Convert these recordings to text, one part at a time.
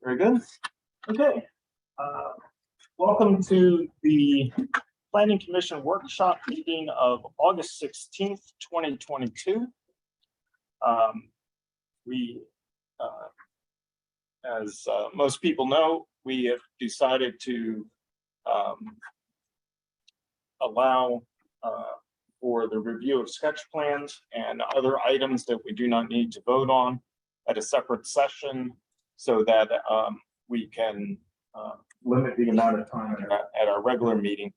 Very good. Okay. Welcome to the Planning Commission workshop meeting of August 16th, 2022. As most people know, we have decided to allow for the review of sketch plans and other items that we do not need to vote on at a separate session, so that we can limit the amount of time at our regular meeting.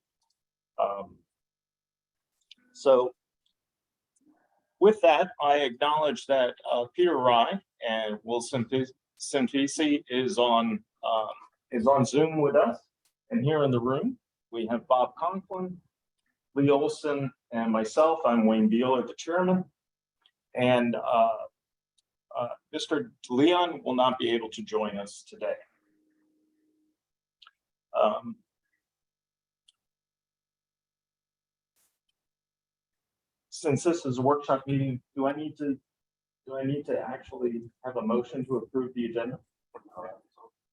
So with that, I acknowledge that Peter Rye and Will Simfisi is on Zoom with us, and here in the room we have Bob Conklin, Lee Olson, and myself. I'm Wayne Beeler, the chairman, and Mr. Leon will not be able to join us today. Since this is a workshop meeting, do I need to actually have a motion to approve the agenda?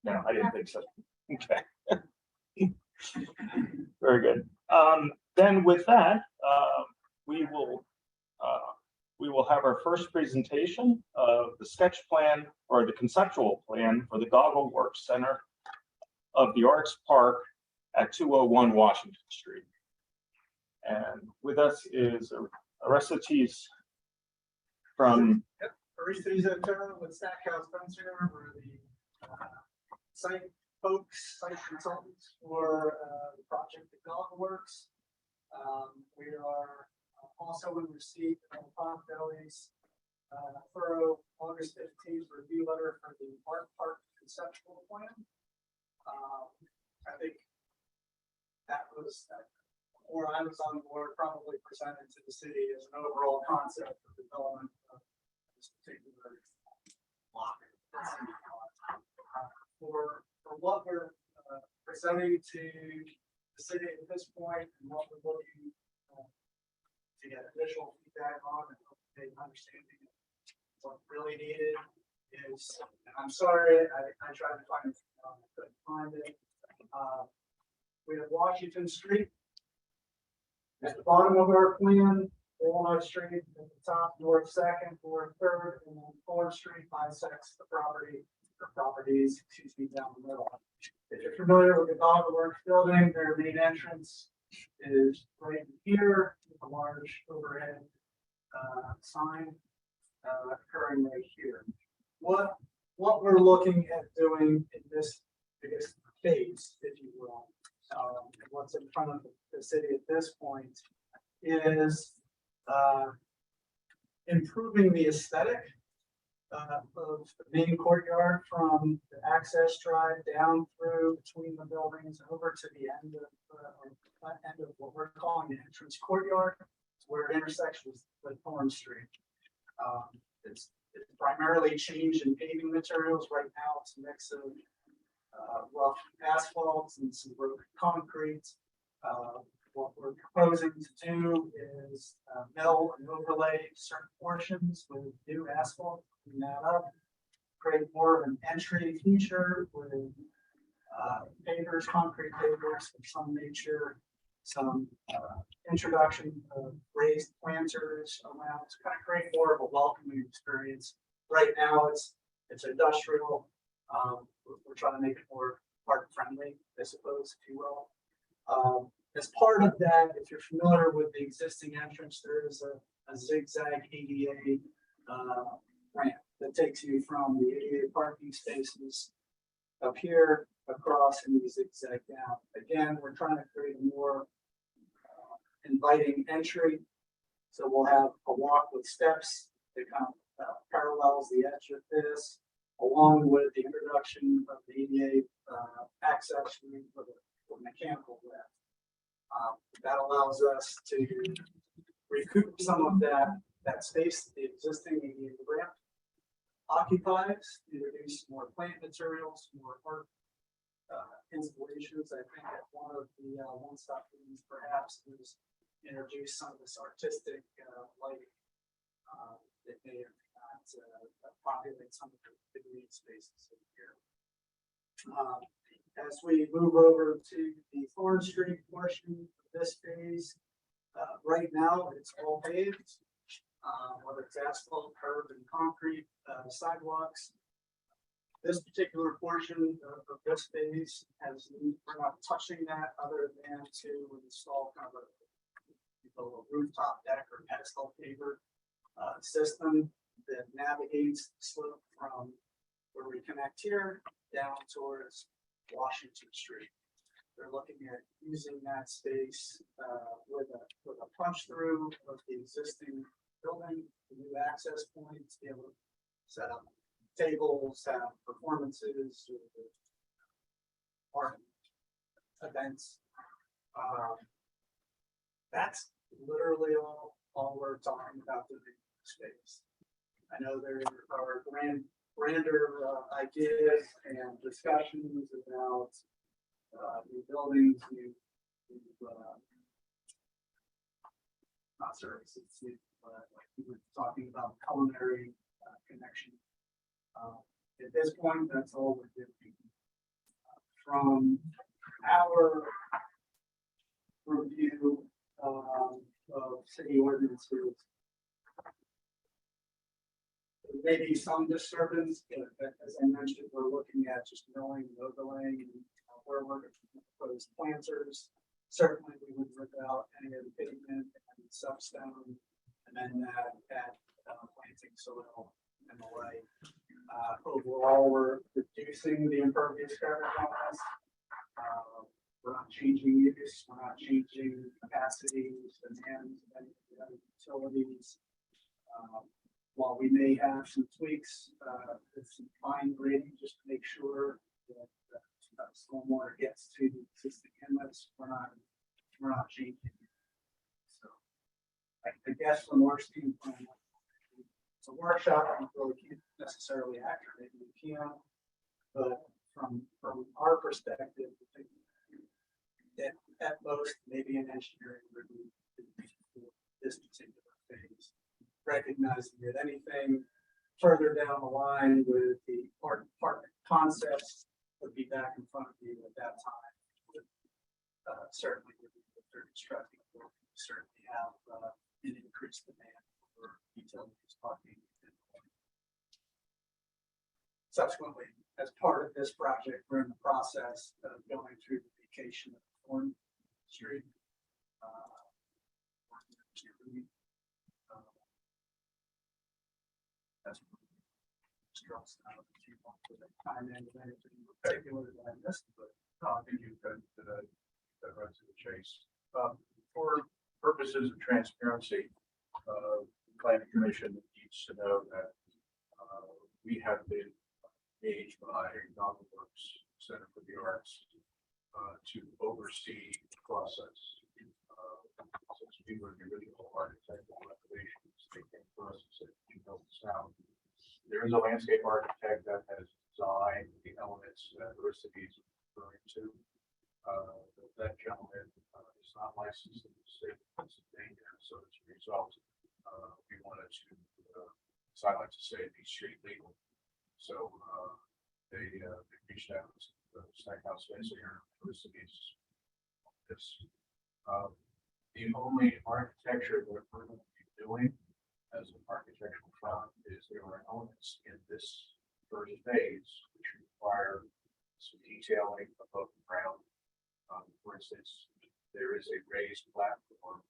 No, I didn't think so. Okay. Very good. Then with that, we will have our first presentation of the sketch plan, or the conceptual plan, for the Goggle Works Center of the Arts Park at 201 Washington Street. And with us is Aristides from Aristides with Stackhouse Spencer. We're the site consultants for the project at Goggle Works. We are also in receipt of Pond Valley's thorough August 15th review letter for the Art Park conceptual plan. I think that was before I was on board, probably presented to the city as an overall concept for development of this particular block. For what we're presenting to the city at this point, and what we're looking to get additional feedback on, and hopefully understanding what really needed is, and I'm sorry, I tried to find it, I couldn't find it. We have Washington Street at the bottom of our plan, Walnut Street at the top, North 2nd, North 3rd, and then Fuller Street bisects the properties, down the middle. If you're familiar with the Goggle Works building, their main entrance is right here, with a large overhead sign occurring right here. What we're looking at doing in this, I guess, phase, if you will, what's in front of the city at this point, is improving the aesthetic of the main courtyard, from the access drive down through between the buildings over to the end of what we're calling the entrance courtyard, where it intersects with Thorn Street. It's primarily change in paving materials. Right now it's a mix of rough asphalts and some broken concrete. What we're proposing to do is mill and overlay certain portions with new asphalt, clean that up, create more of an entry feature with pavers, concrete pavers of some nature, some introduction of raised planters around to kind of create more of a welcoming experience. Right now it's industrial. We're trying to make it more park friendly, I suppose, if you will. As part of that, if you're familiar with the existing entrance, there is a zigzag ADA ramp that takes you from the ADA parking spaces up here across, and you zigzag down. Again, we're trying to create a more inviting entry. So we'll have a walk with steps that kind of parallels the edge of this, along with the introduction of the ADA access with a mechanical lift. That allows us to recoup some of that space that the existing ADA ramp occupies, introduce more plant materials, more art installations. I think that one of the one-stop things perhaps is introduce some of this artistic lighting that may or may not populate some of the green spaces in here. As we move over to the Thorn Street portion of this phase, right now it's all paved, whether it's asphalt, curb, and concrete sidewalks. This particular portion of this phase we're not touching that other than to install kind of a rooftop deck or pedestal paver system that navigates the slope from where we connect here down towards Washington Street. They're looking at using that space with a punch through of the existing building, the new access point to be able to set up tables, set up performances, or events. That's literally all we're talking about the space. I know there are grander ideas and discussions about new buildings, not services, like we were talking about culinary connection. At this point, that's all we're doing. From our review of city ordinances, there may be some disturbance, but as I mentioned, we're looking at just milling and overlaying and where we're going to propose planters. Certainly, we would rip out any of the pavement and substone, and then add planting soil and the like. Overall, we're reducing the impervious coverage on this. We're not changing use, we're not changing capacities, demands, of any of the other utilities. While we may have some tweaks, with some fine grading just to make sure that stormwater gets to the existing inlets, we're not changing. So I guess from our standpoint, it's a workshop, I really can't necessarily act, or maybe we can, but from our perspective, I think that at most maybe an engineering review for this particular phase, recognizing that anything further down the line with the part concepts would be back in front of you at that time. Certainly, if they're constructing, we'll certainly have an increased demand for utilities parking. Subsequently, as part of this project, we're in the process of going through the vacation of Thorn Street. That's stress out of the time and anything particular that I missed, but I think you've got that right to the chase. For purposes of transparency, planning commission needs to know that we have been engaged by NovelWorks Center for the Arts to oversee the process. Since we were the original architectural renovations, they came to us and said, "You build this out." There is a landscape architect that has designed the elements that Aristides is referring to. That gentleman is not licensed in the state of Pennsylvania, so as a result, we wanted to, as I like to say, be street legal. So they reached out to the Stackhouse Spencer here, Aristides. This the only architecture that we're going to be doing as an architectural firm is there are elements in this first phase which require some detailing above the ground. For instance, there is a raised platform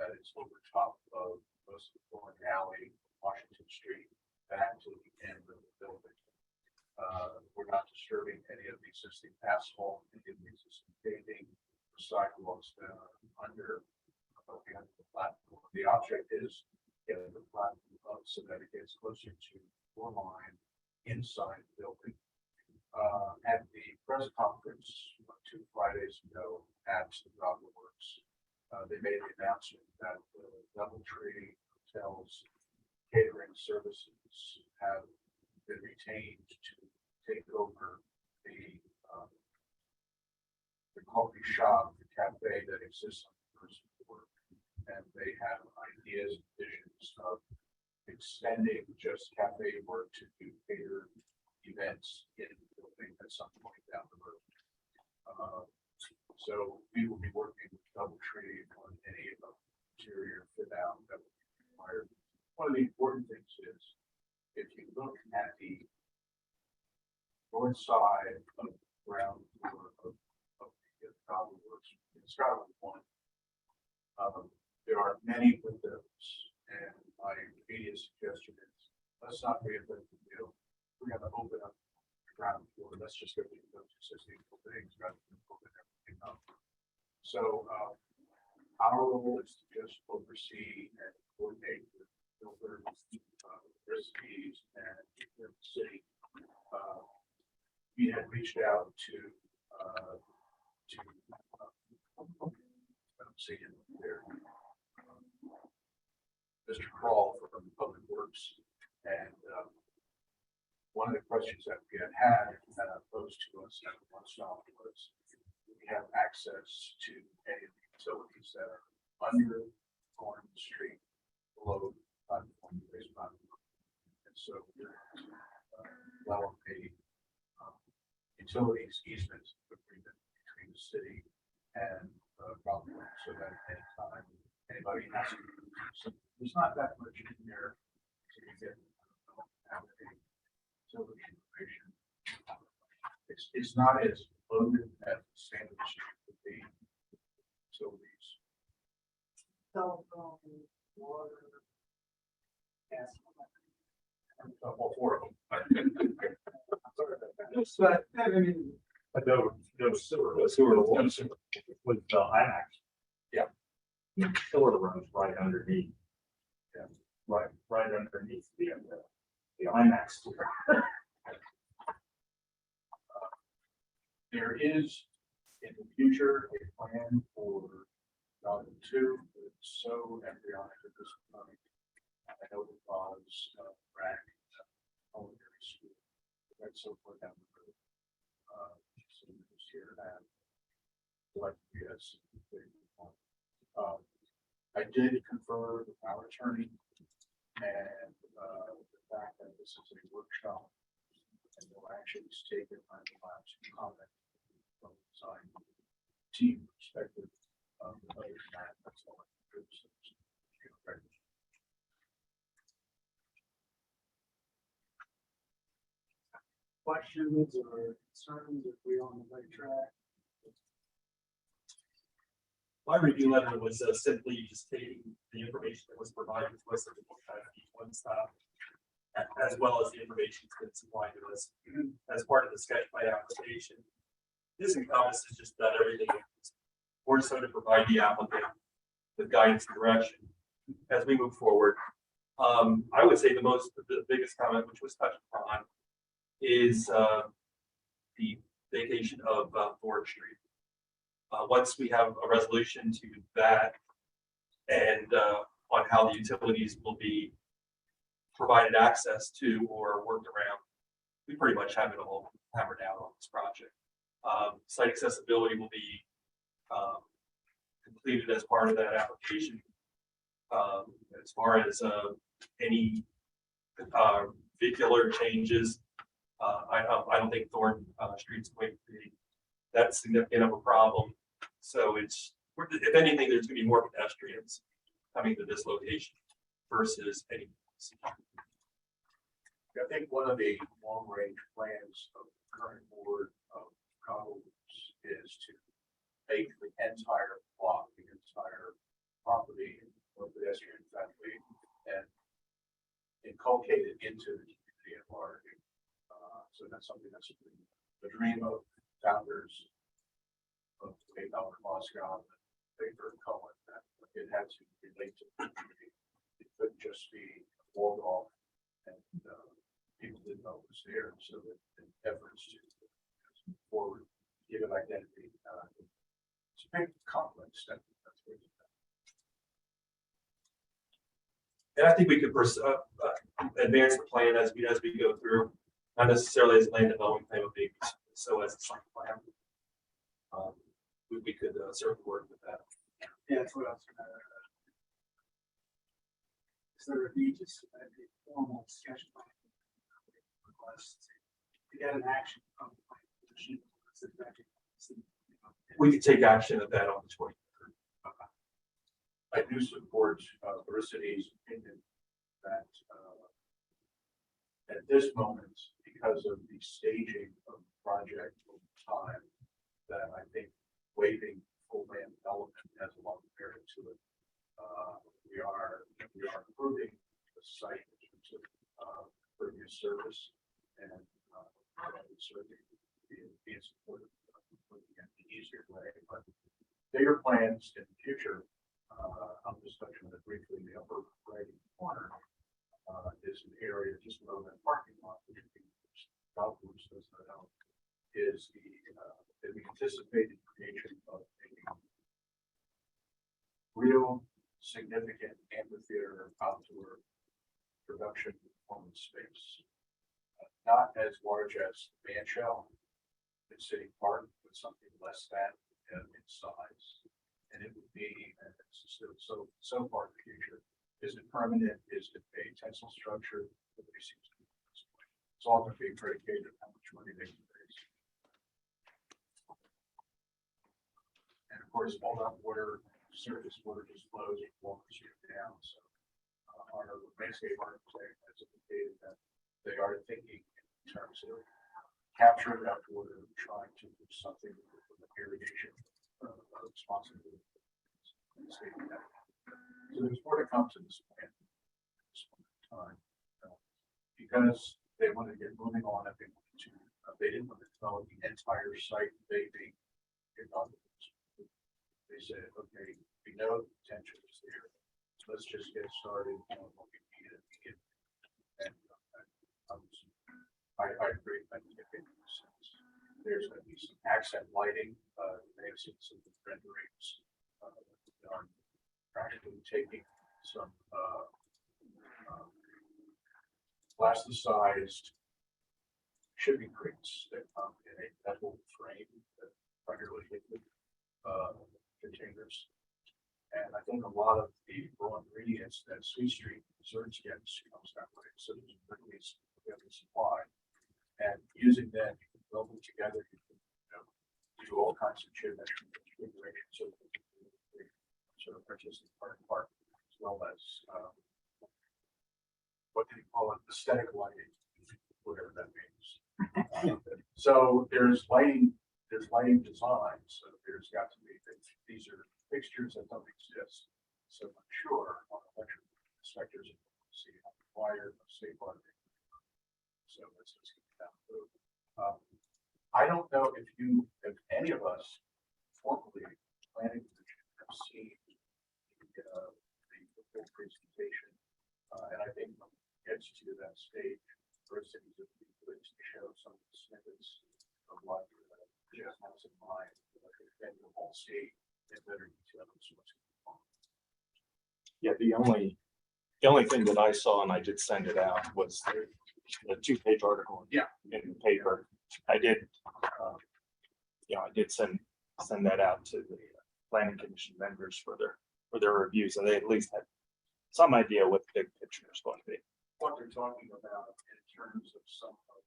that is over top of most of the Thorn Alley, Washington Street, back to the end of the building. We're not disturbing any of the existing asphalt, any of the existing paving, or sidewalks that are under the platform. The object is getting the platform up so that it gets closer to the floor line inside the building. At the press conference 2 Fridays ago at the NovelWorks, they made the announcement that the DoubleTree Hotels catering services have been retained to take over the coffee shop, the cafe that exists on the first floor, and they have ideas and visions of extending just cafe work to do catered events in the building at some point down the road. So we will be working with DoubleTree on any of the interior fit out that will be required. One of the important things is, if you look at the north side of the ground floor of the Scotland Works, in Scotland One, there are many windows, and my immediate suggestion is, let's not reinvent the wheel. We're gonna open up the ground floor, let's just go to those existing things rather than open everything up. So, our role is to just oversee and coordinate with builders, universities, and the city. We had reached out to I don't see him there, Mr. Crawl from Public Works, and one of the questions that we had posed to us at one stop was, we have access to any of the utilities that are under Corn Street, below platform, base platform. And so we're develop a utilities easement agreement between the city and Public Works, so that anytime anybody has to, so there's not that much in there to get have a utility information. It's not as loaded as the standard would be. Utilities. Telephone, water, gas. All four of them. But, I mean, But no sewer. With the IMAX. Yeah. Sewer runs right underneath. Yeah. Right underneath the IMAX. There is, in the future, a plan for Godwin 2, but it's so embryonic at this point. I know it was RAC, elementary school, that's so far down the road. So this year that, like, yes. I did confer with our attorney, and the fact that this is a workshop, and no action is taken, I will have to comment from the design team perspective. Other than that, that's all I can do. questions or concerns, if we're on the right track. My review letter was simply just taking the information that was provided to us at each one stop, as well as the information that's been supplied to us as part of the sketch plan application. This encompasses just about everything, more so to provide the applicant with guidance and direction as we move forward. I would say the biggest comment, which was touched upon, is the vacation of Ford Street. Once we have a resolution to that and on how the utilities will be provided access to or worked around, we pretty much have it all hammered out on this project. Site accessibility will be completed as part of that application. As far as any vehicular changes, I don't think Thorn Street's going to be that significant of a problem. So if anything, there's gonna be more pedestrians coming to this location versus any. I think one of the long-range plans of the current board of Congress is to make the entire block, the entire property, or pedestrian friendly, and inculcate it into the community at large. So that's something that's the dream of founders of the Moscow, Baker Cohen, that it had to relate to the community. It couldn't just be walled off and people didn't know it was there. So the efforts to move forward, give it identity. It's a big complex step. That's what it's about. And I think we could advance the plan as we go through, not necessarily as land development plan, but maybe so as a site plan. We could certainly work with that. Yeah, that's what I was gonna. the review to submit a formal sketch plan request to get an action from the plan commission. We could take action of that on the 23rd. I do support Vericity's opinion that at this moment, because of the staging of the project over time, that I think waiving full land development has a lot of merit to it. We are improving the site in terms of previous service and certainly being supportive of looking at the easier way, but bigger plans in the future. I'm just touching on it briefly. The upper right corner is an area just below that parking lot, which golf course does not help. Is the anticipated creation of a real significant amphitheater outdoor production performance space. Not as large as Van Shell in City Park, but something less than in size. And it would be, and it's still so far in the future, is it permanent? Is it a tensile structure? Nobody seems to be at this point. It's all going to be predicated on how much money they can raise. And of course, all that water, surface water just flows and walks you down. So our landscape architect has indicated that they are thinking in terms of capturing that water, trying to do something with the irrigation responsibility. So there's more to come to this plan at this point in time. Because they want to get moving on, they wanted to, they didn't want to develop the entire site, they said, okay, we know the potential is there, so let's just get started on what we need at the beginning. And I agree, I think it makes sense. There's going to be some accent lighting, you may have seen some renderings, done, practically taking some plasticized shipping crates that come in a metal frame that primarily liquid containers. And I think a lot of the raw ingredients that Sweet Street Desserts gets comes that way. So there's quickly supply. And using that, you can build them together, you can do all kinds of geometric configuration. So sort of artistic part, as well as what do you call it, aesthetic lighting, whatever that means. So there's lighting design. So there's got to be these are fixtures that don't exist. So I'm sure on electric inspectors see how wired safeguard. So let's just get down through. I don't know if any of us formally planning commission have seen the full presentation. And I think when it gets to that stage, first thing is to show some snippets of what Jeff has in mind, and the whole state in better detail. Yeah, the only thing that I saw, and I did send it out, was the 2-page article. Yeah. In the paper. I did, I did send that out to the planning commission members for their reviews, and they at least had some idea what the big picture is going to be. What they're talking about in terms of some of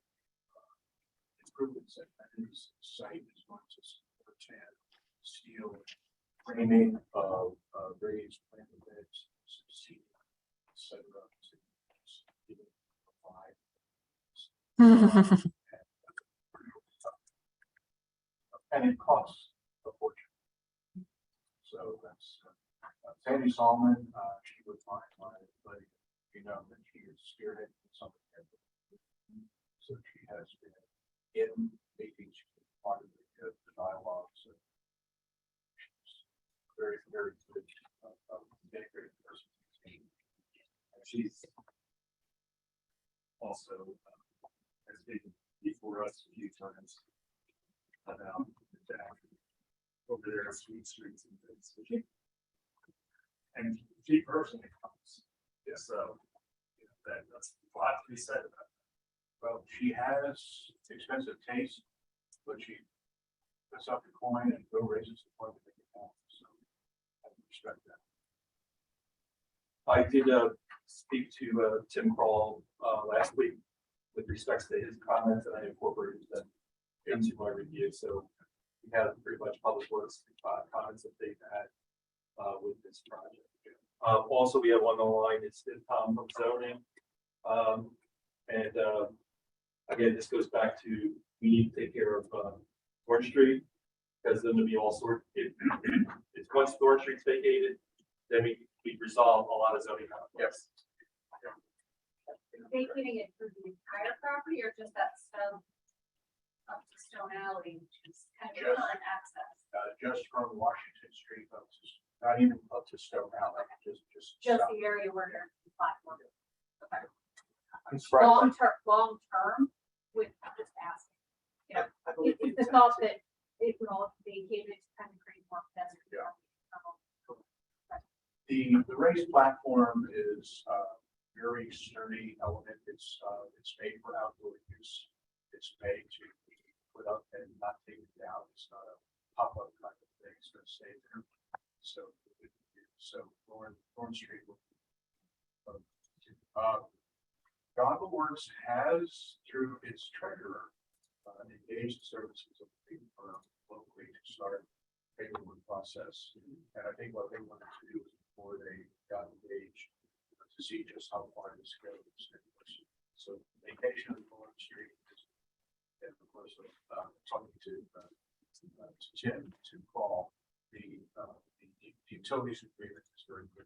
improvements that this site is going to support steel framing of raised planted beds, seating, etc. And it costs a fortune. So that's Sandy Solomon. She would find but that she is spearheading something. So she has been in meetings, part of the dialogue. So she's very, very good, integrated person. And she's also has been before us a few times about over there on Sweet Streets and things. And she personally comes. Yeah. So that's a lot to be said about that. Well, she has expensive taste, but she puts up the coin and go raises the point to make it happen. So I respect that. I did speak to Tim Kroll last week with respects to his comments, and I incorporated them into my review. So we have pretty much public works comments that they've had with this project. Also, we have on the line, it's Tom from zoning. Again, this goes back to, we need to take care of Orange Street, because then there'll be all sorts, it's once Orange Street's vacated, then we resolve a lot of zoning conflicts. Vacating it for the entire property or just that stone up to Stone Alley, which is kind of Just- current access? Just from Washington Street up to, not even up to Stone Alley, just. Just south. the area where there's the platform. Okay. I'm surprised. Long term, with, I'm just asking. You know, I believe it's the the thought that it would all be vacated to kind of create more pedestrian. Yeah. traffic. The raised platform is very sturdy element. It's made for outdoor use. It's made to be put up and not taken down. It's not a pop-up kind of thing. It's going to stay there. So Thorn Street will. Goggle Works has, through its treasurer, engaged services of a big firm locally to start the paperwork process. And I think what they wanted to do is before they got engaged to see just how far this goes. So vacation of Thorn Street is, and of course, talking to Tim, to Paul, the utilities agreement is very good.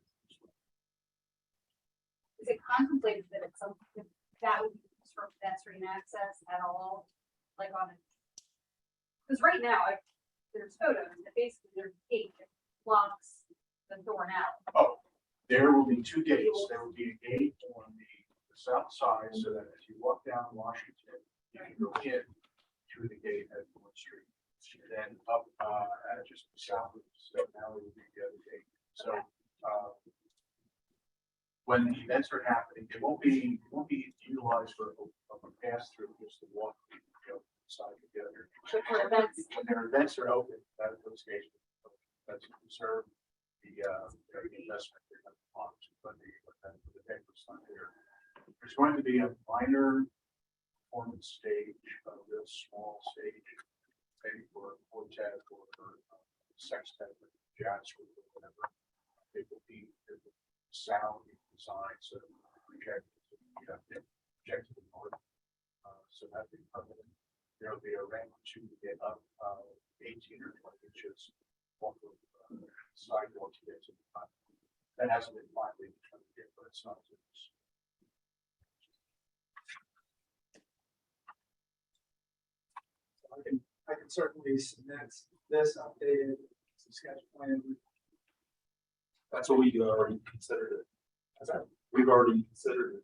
Is it contemplated that it's something that would be used for pedestrian access at all? Like on it? Because right now, there's photos that basically there's a gate that blocks the Thorn Alley. Oh, there will be two gates. There will be a gate on the south side so that as you walk down Washington, you can go in through the gate at Fourth Street. Then up just south of Stone Alley will be the other gate. So when the events are happening, it won't be utilized for a pass through, just to walk, side together. But for events, When their events are open, those gates, that's to conserve the investment they're going to want to fund the papers not there. There's going to be a minor performance stage, a real small stage, maybe for a quartet or sextet or jazz or whatever. It will be sound designed so that we project to the north. So that'd be permanent. There'll be a ramp to get up 18 or 20 inches off of sidewalk to get to the top. That hasn't been finally determined yet, but it's not. I can certainly submit this updated sketch plan. That's what we already considered it. We've already considered it.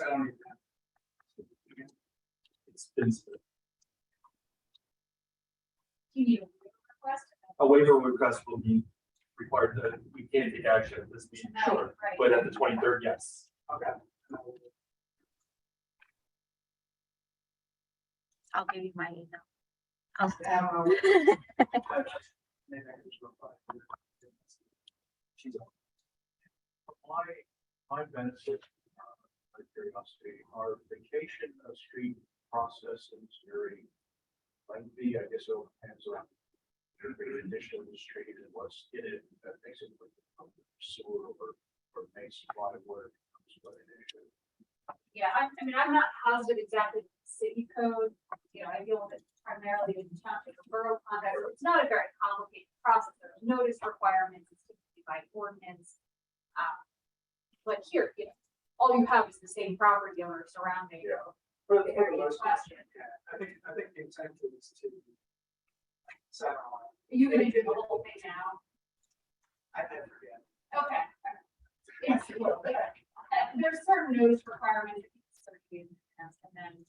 I don't even have. It's been you need a request. a waiver request will be required that we can't take action at this meeting, sure, Right. but at the 23rd, yes. Okay. I'll give you my email. I'll Maybe I can just reply. She's my benefit, my curiosity, our vacation street process is very lengthy. I guess it all depends on the addition of the street and what's in it that makes it like sewer or main supply work. Yeah, I mean, I'm not positive exactly the city code, I deal with it primarily in township or borough context, so it's not a very complicated process, there's notice requirements, it's typically by ordinance. But here, all you have is the same property owner surrounding you. For the Very most good part, question. yeah, I think the intent is to settle on. Are you gonna do the whole thing now? I forget. Okay. Yes, there's certain notice requirements, and then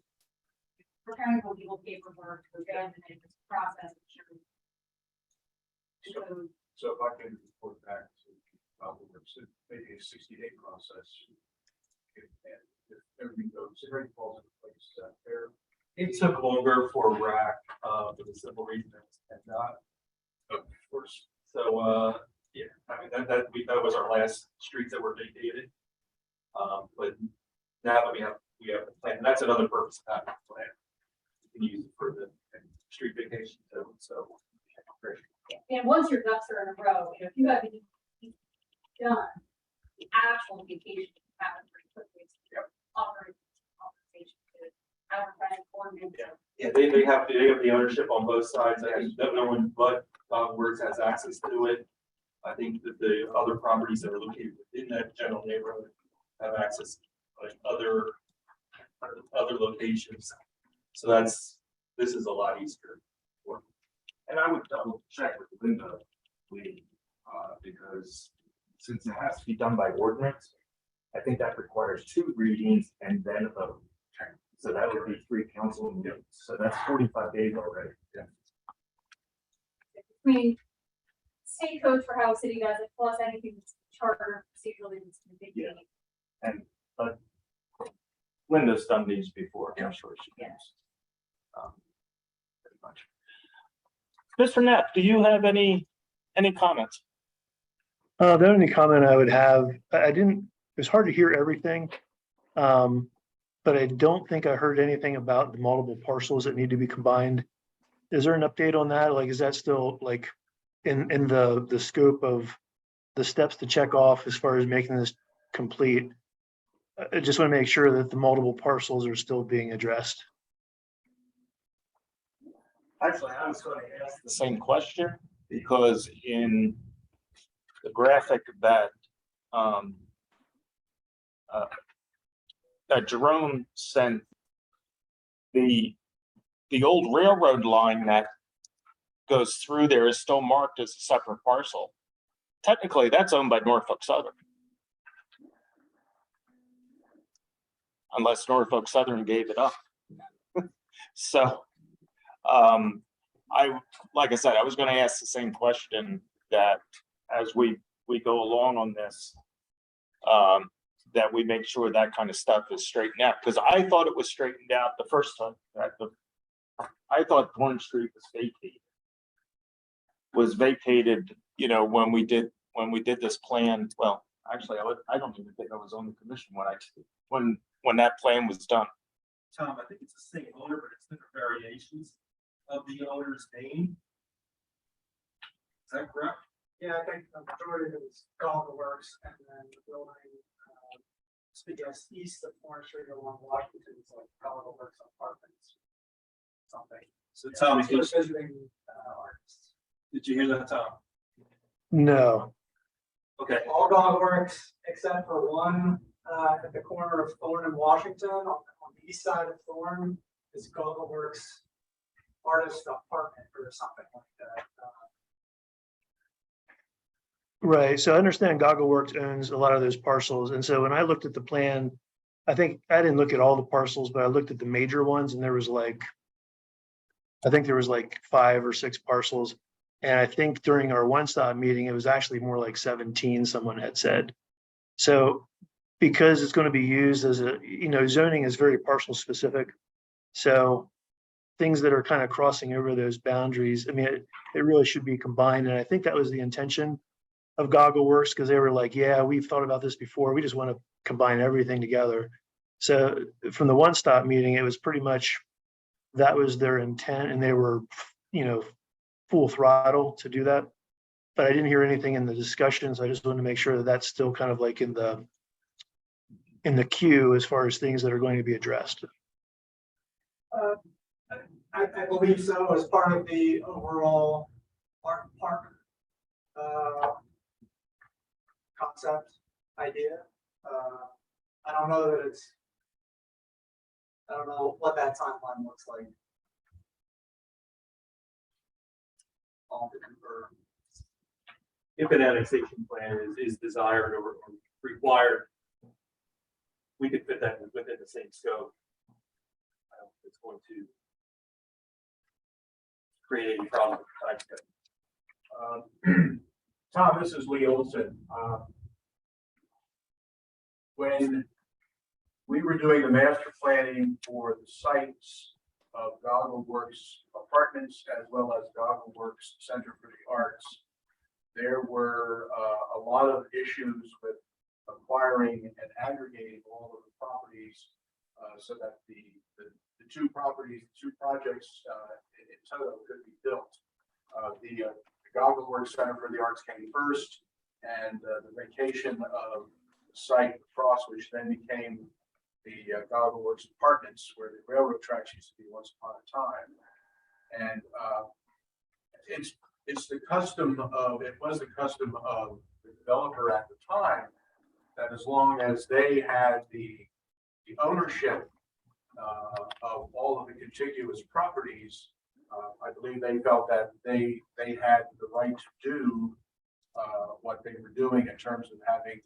preparing the legal paperwork to abandon it, this process. So, So if I can report back to, maybe a 60-day process. If everything goes, if everything falls into place, there. It took longer for RAC, for the simple reason it was PennDOT. Of course. So, Yeah, I mean, that was our last streets that were vacated. But now that we have the plan, and that's another purpose of having the plan. You can use it for the street vacation too, so. great. And once your ducks are in a row, you know, if you have any done, the actual vacation happens pretty quickly. Yep. Offer authorization to advertise ordinance. Yeah, they have the ownership on both sides. I think no one but Works has access to it. I think that the other properties that are located within that general neighborhood have access to like other locations. So this is a lot easier. And I would double check with Linda, because since it has to be done by ordinance, I think that requires 2 readings and then a vote. So that would be 3 council meetings. So that's 45 days already. Between state code for how a city does it, plus anything that's charter procedurally that's been vacated. And, but Linda's done these before, I'm sure she has. Pretty much. Mr. Knapp, do you have any comments? The only comment I would have, I didn't, it was hard to hear everything. But I don't think I heard anything about the multiple parcels that need to be combined. Is there an update on that? Like, is that still like in the scope of the steps to check off as far as making this complete? I just want to make sure that the multiple parcels are still being addressed. Actually, I was going to ask the same question because in the graphic that that Jerome sent, the old railroad line that goes through there is still marked as a separate parcel. Technically, that's owned by Norfolk Southern. Unless Norfolk Southern gave it up. So, like I said, I was going to ask the same question that as we go along on this, that we make sure that kind of stuff is straightened out, because I thought it was straightened out the first time. I thought Orange Street was vacated, you know, when we did this plan. Well, actually, I don't even think I was on the commission when that plan was done. Tom, I think it's the same owner, but it's different variations of the owner's name. Is that correct? Yeah, I think the majority of it is Goggle Works, and then the building, east of Orange Street along Washington is like Goggle Works Apartments. Something. So Tom, It's for visiting artists. did you hear that, Tom? No. Okay. All Goggle Works except for one at the corner of Thorn and Washington on the east side of Thorn is Goggle Works Artist Apartment or something like that. Right, so I understand Goggle Works owns a lot of those parcels, and so when I looked at the plan, I think I didn't look at all the parcels, but I looked at the major ones, and there was like 5 or 6 parcels. And I think during our one-stop meeting, it was actually more like 17, someone had said. So because it's going to be used as a, you know, zoning is very parcel specific. So things that are kind of crossing over those boundaries, I mean, it really should be combined. And I think that was the intention of Goggle Works, because they were like, yeah, we've thought about this before. We just want to combine everything together. So from the one-stop meeting, it was pretty much, that was their intent, and they were, you know, full throttle to do that. But I didn't hear anything in the discussions. I just wanted to make sure that that's still kind of like in the queue as far as things that are going to be addressed. I believe so, as part of the overall park concept idea. I don't know what that timeline looks like. I'll have to confirm. If an annexation plan is desired or required, we could fit that within the same scope. I don't think it's going to create any problem. Tom, this is Lee Olson. When we were doing the master planning for the sites of Goggle Works Apartments as well as Goggle Works Center for the Arts, there were a lot of issues with acquiring and aggregating all of the properties so that the two properties, two projects in total could be built. The Goggle Works Center for the Arts came first, and the vacation of the site across, which then became the Goggle Works Apartments, where the railroad tracks used to be once upon a time. And it's the custom of, it was the custom of the developer at the time that as long as they had the ownership of all of the contiguous properties, I believe they felt that they had the right to do what they were doing in terms of having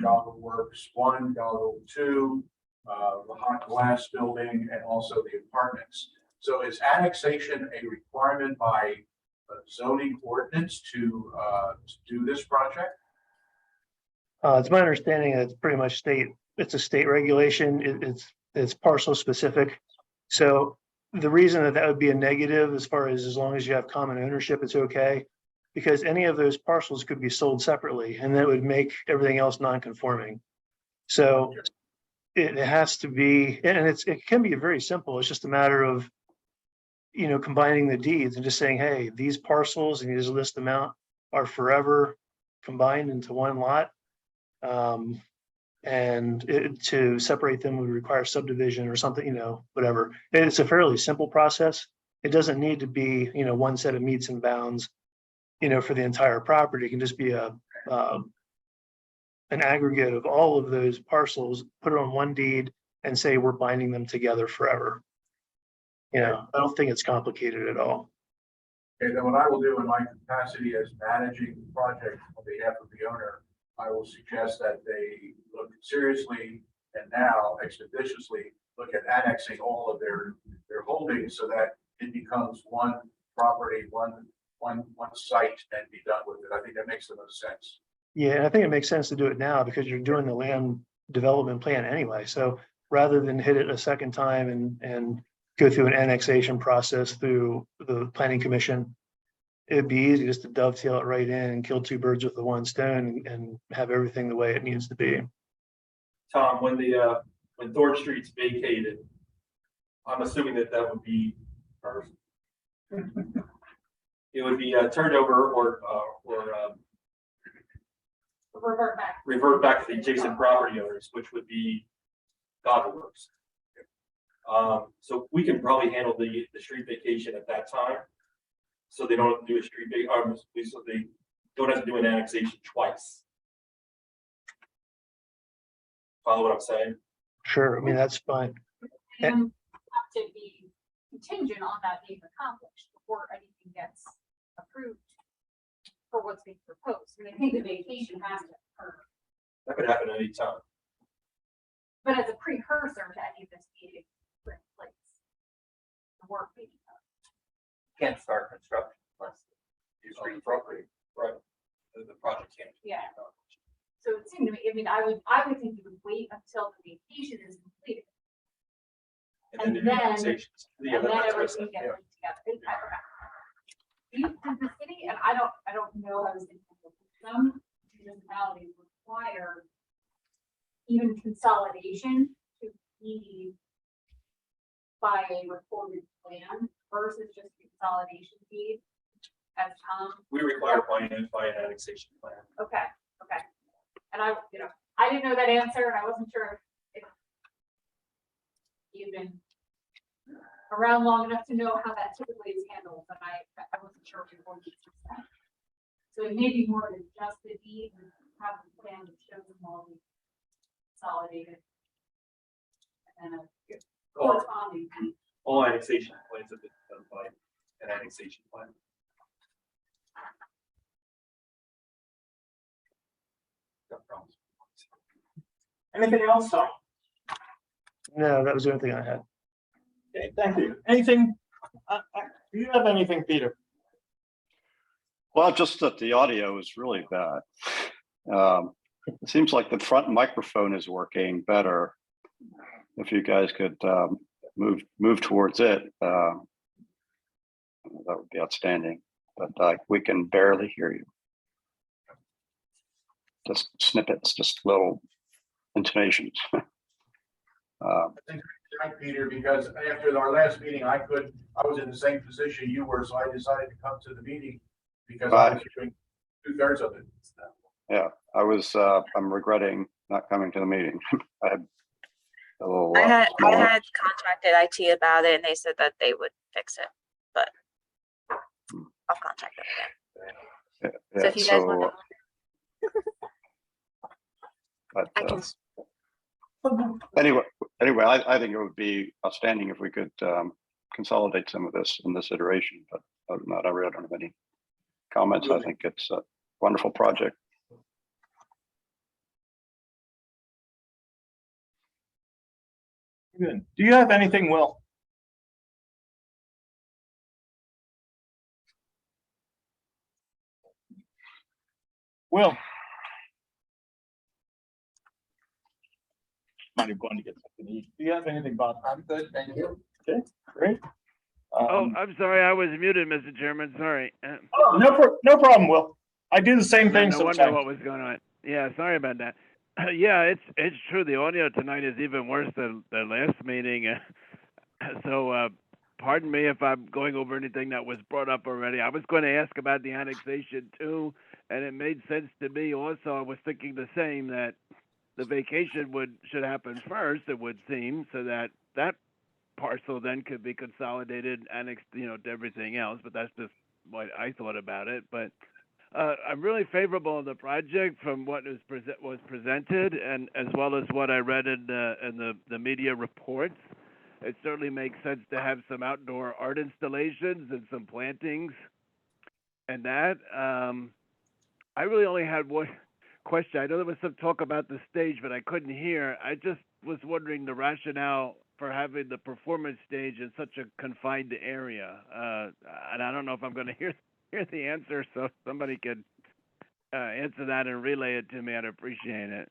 Goggle Works 1, Goggle 2, the hot glass building, and also the apartments. So is annexation a requirement by zoning ordinance to do this project? It's my understanding that it's pretty much it's a state regulation. It's parcel specific. So the reason that would be a negative as long as you have common ownership, it's okay. Because any of those parcels could be sold separately and that would make everything else non-conforming. So it has to be, and it can be very simple. It's just a matter of, combining the deeds and just saying, hey, these parcels, and you just list them out, are forever combined into one lot. And to separate them would require subdivision or something, whatever. It's a fairly simple process. It doesn't need to be, one set of meets and bounds, for the entire property. It can just be an aggregate of all of those parcels, put it on one deed and say we're binding them together forever. I don't think it's complicated at all. Okay, then what I will do in my capacity as managing the project on behalf of the owner, I will suggest that they look seriously and now expeditiously look at annexing all of their holdings so that it becomes one property, one site, and be done with it. I think that makes the most sense. Yeah, and I think it makes sense to do it now because you're doing the land development plan anyway. So rather than hit it a second time and go through an annexation process through the planning commission, it'd be easy just to dovetail it right in and kill two birds with the one stone and have everything the way it needs to be. Tom, when Thorn Street's vacated, I'm assuming that would be first. It would be turned over or revert back to the adjacent property owners, which would be Goggle Works. So we can probably handle the street vacation at that time. So they don't have to do a street so they don't have to do an annexation twice. Follow what I'm saying? Sure, I mean, that's fine. Even have to be contingent on that being accomplished before anything gets approved for what's being proposed. I mean, I think the vacation has to occur, That could happen any time. but as a precursor to any of this being put in place. The work being done. Can't start construction unless Use the property, right? The project can't. Yeah. So it seemed to me, I mean, I would think you would wait until the vacation is completed. And And then then- yeah, And then that's what I everything said, gets yeah. linked together. Does the city, and I don't know how this is, some municipalities require even consolidation to be by a recorded plan versus just consolidation deed as Tom. We require by an annexation plan. Okay. And I didn't know that answer and I wasn't sure if you've been around long enough to know how that typically is handled, but I wasn't sure if you're going to do that. So it may be more than just the deed and have the plan that shows them all the consolidated. And a corresponding. All annexation plans have been done by an annexation plan. Got problems. Anything else, Tom? No, that was the only thing I had. Okay, thank you. Anything, do you have anything, Peter? Well, just that the audio is really bad. It seems like the front microphone is working better. If you guys could move towards it, that would be outstanding. But we can barely hear you. just snippets, just little intonations. I think you're right, Peter, because after our last meeting, I was in the same position you were, so I decided to come to the meeting because I was doing 2/3 of it. I'm regretting not coming to the meeting. I had a little. I had small- contacted IT about it and they said that they would fix it, but I'll contact them again. Yeah, So if you guys want but, I can, anyway, I think it would be outstanding if we could consolidate some of this in this iteration, but other than that, I really don't have any comments. I think it's a wonderful project. Good. Do you have anything, Will? Will? Might have gone to get something to eat. Do you have anything, Bob? I'm good, thank you. Okay, great. Oh, I'm sorry, I was muted, Mr. Chairman, sorry. Oh, no problem, Will. I do the same thing No wonder sometimes. what was going on. Yeah, sorry about that. Yeah, it's true, the audio tonight is even worse than the last meeting. So, pardon me if I'm going over anything that was brought up already. I was going to ask about the annexation too, and it made sense to me also. I was thinking the same, that the vacation should happen first, it would seem, so that parcel then could be consolidated, annexed, to everything else, but that's just what I thought about it. But I'm really favorable of the project from what was presented, and as well as what I read in the media reports. It certainly makes sense to have some outdoor art installations and some plantings and that. I really only had one question. I know there was some talk about the stage, but I couldn't hear. I just was wondering the rationale for having the performance stage in such a confined area. And I don't know if I'm going to hear the answer, so if somebody could answer that and relay it to me, I'd appreciate it.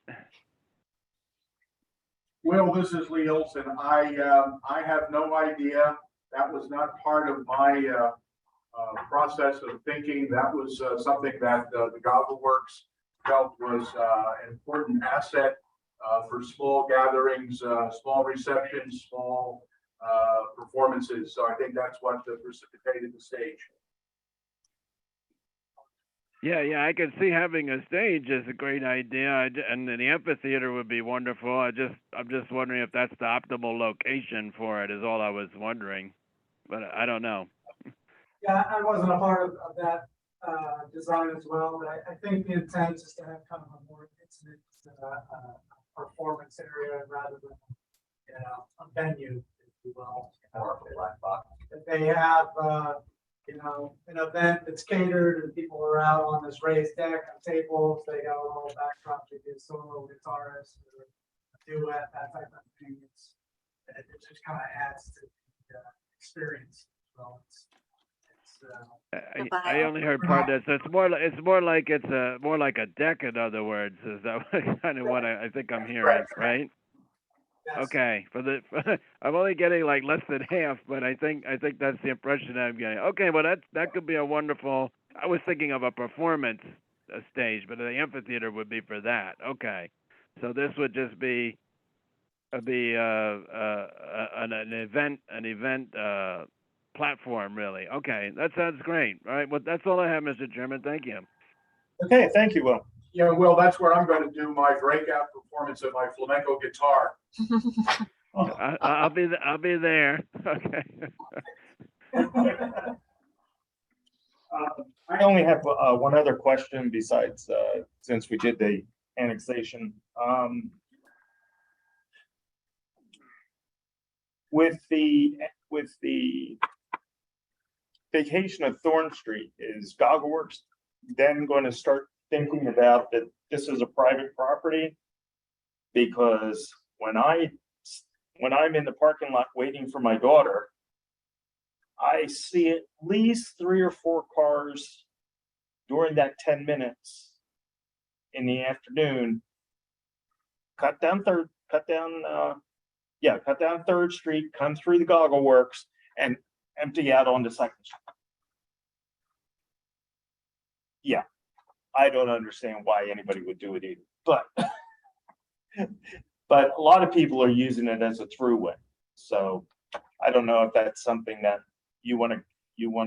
Will, this is Lee Olson. I have no idea. That was not part of my process of thinking. That was something that the Goggle Works felt was an important asset for small gatherings, small receptions, small performances. So I think that's what precipitated the stage. Yeah, I can see having a stage is a great idea, and the amphitheater would be wonderful. I'm just wondering if that's the optimal location for it. Is all I was wondering, but I don't know. Yeah, I wasn't a part of that design as well, but I think the intent is to have kind of a more intimate performance area rather than, a venue, if you will. If they have, an event that's catered and people are out on this raised deck on tables, they got a little backdrop to get solo guitarist or a duet, that type of thing. It just kind of adds to the experience. So I only heard part of that. So it's more like a deck. In other words, is that kind of what I think I'm hearing, right? yes. Okay. I'm only getting like less than half, but I think that's the impression I'm getting. Okay, well that could be a wonderful. I was thinking of a performance stage, but the amphitheater would be for that. Okay, so this would just be an event platform, really. Okay, that sounds great. All right, well that's all I have, Mr. Chairman. Thank you. Okay, thank you, Will. Yeah, Will, that's where I'm going to do my breakout performance of my flamenco guitar. I'll be there. Okay. I only have one other question besides, since we did the annexation. With the vacation of Thorn Street, is Goggle Works then going to start thinking about that this is a private property? Because when I'm in the parking lot waiting for my daughter, I see at least 3 or 4 cars during that 10 minutes in the afternoon, cut down Third Street, come through the Goggle Works and empty out onto Second Street. Yeah, I don't understand why anybody would do it either, but but a lot of people are using it as a throughway. So I don't know if that's something that you want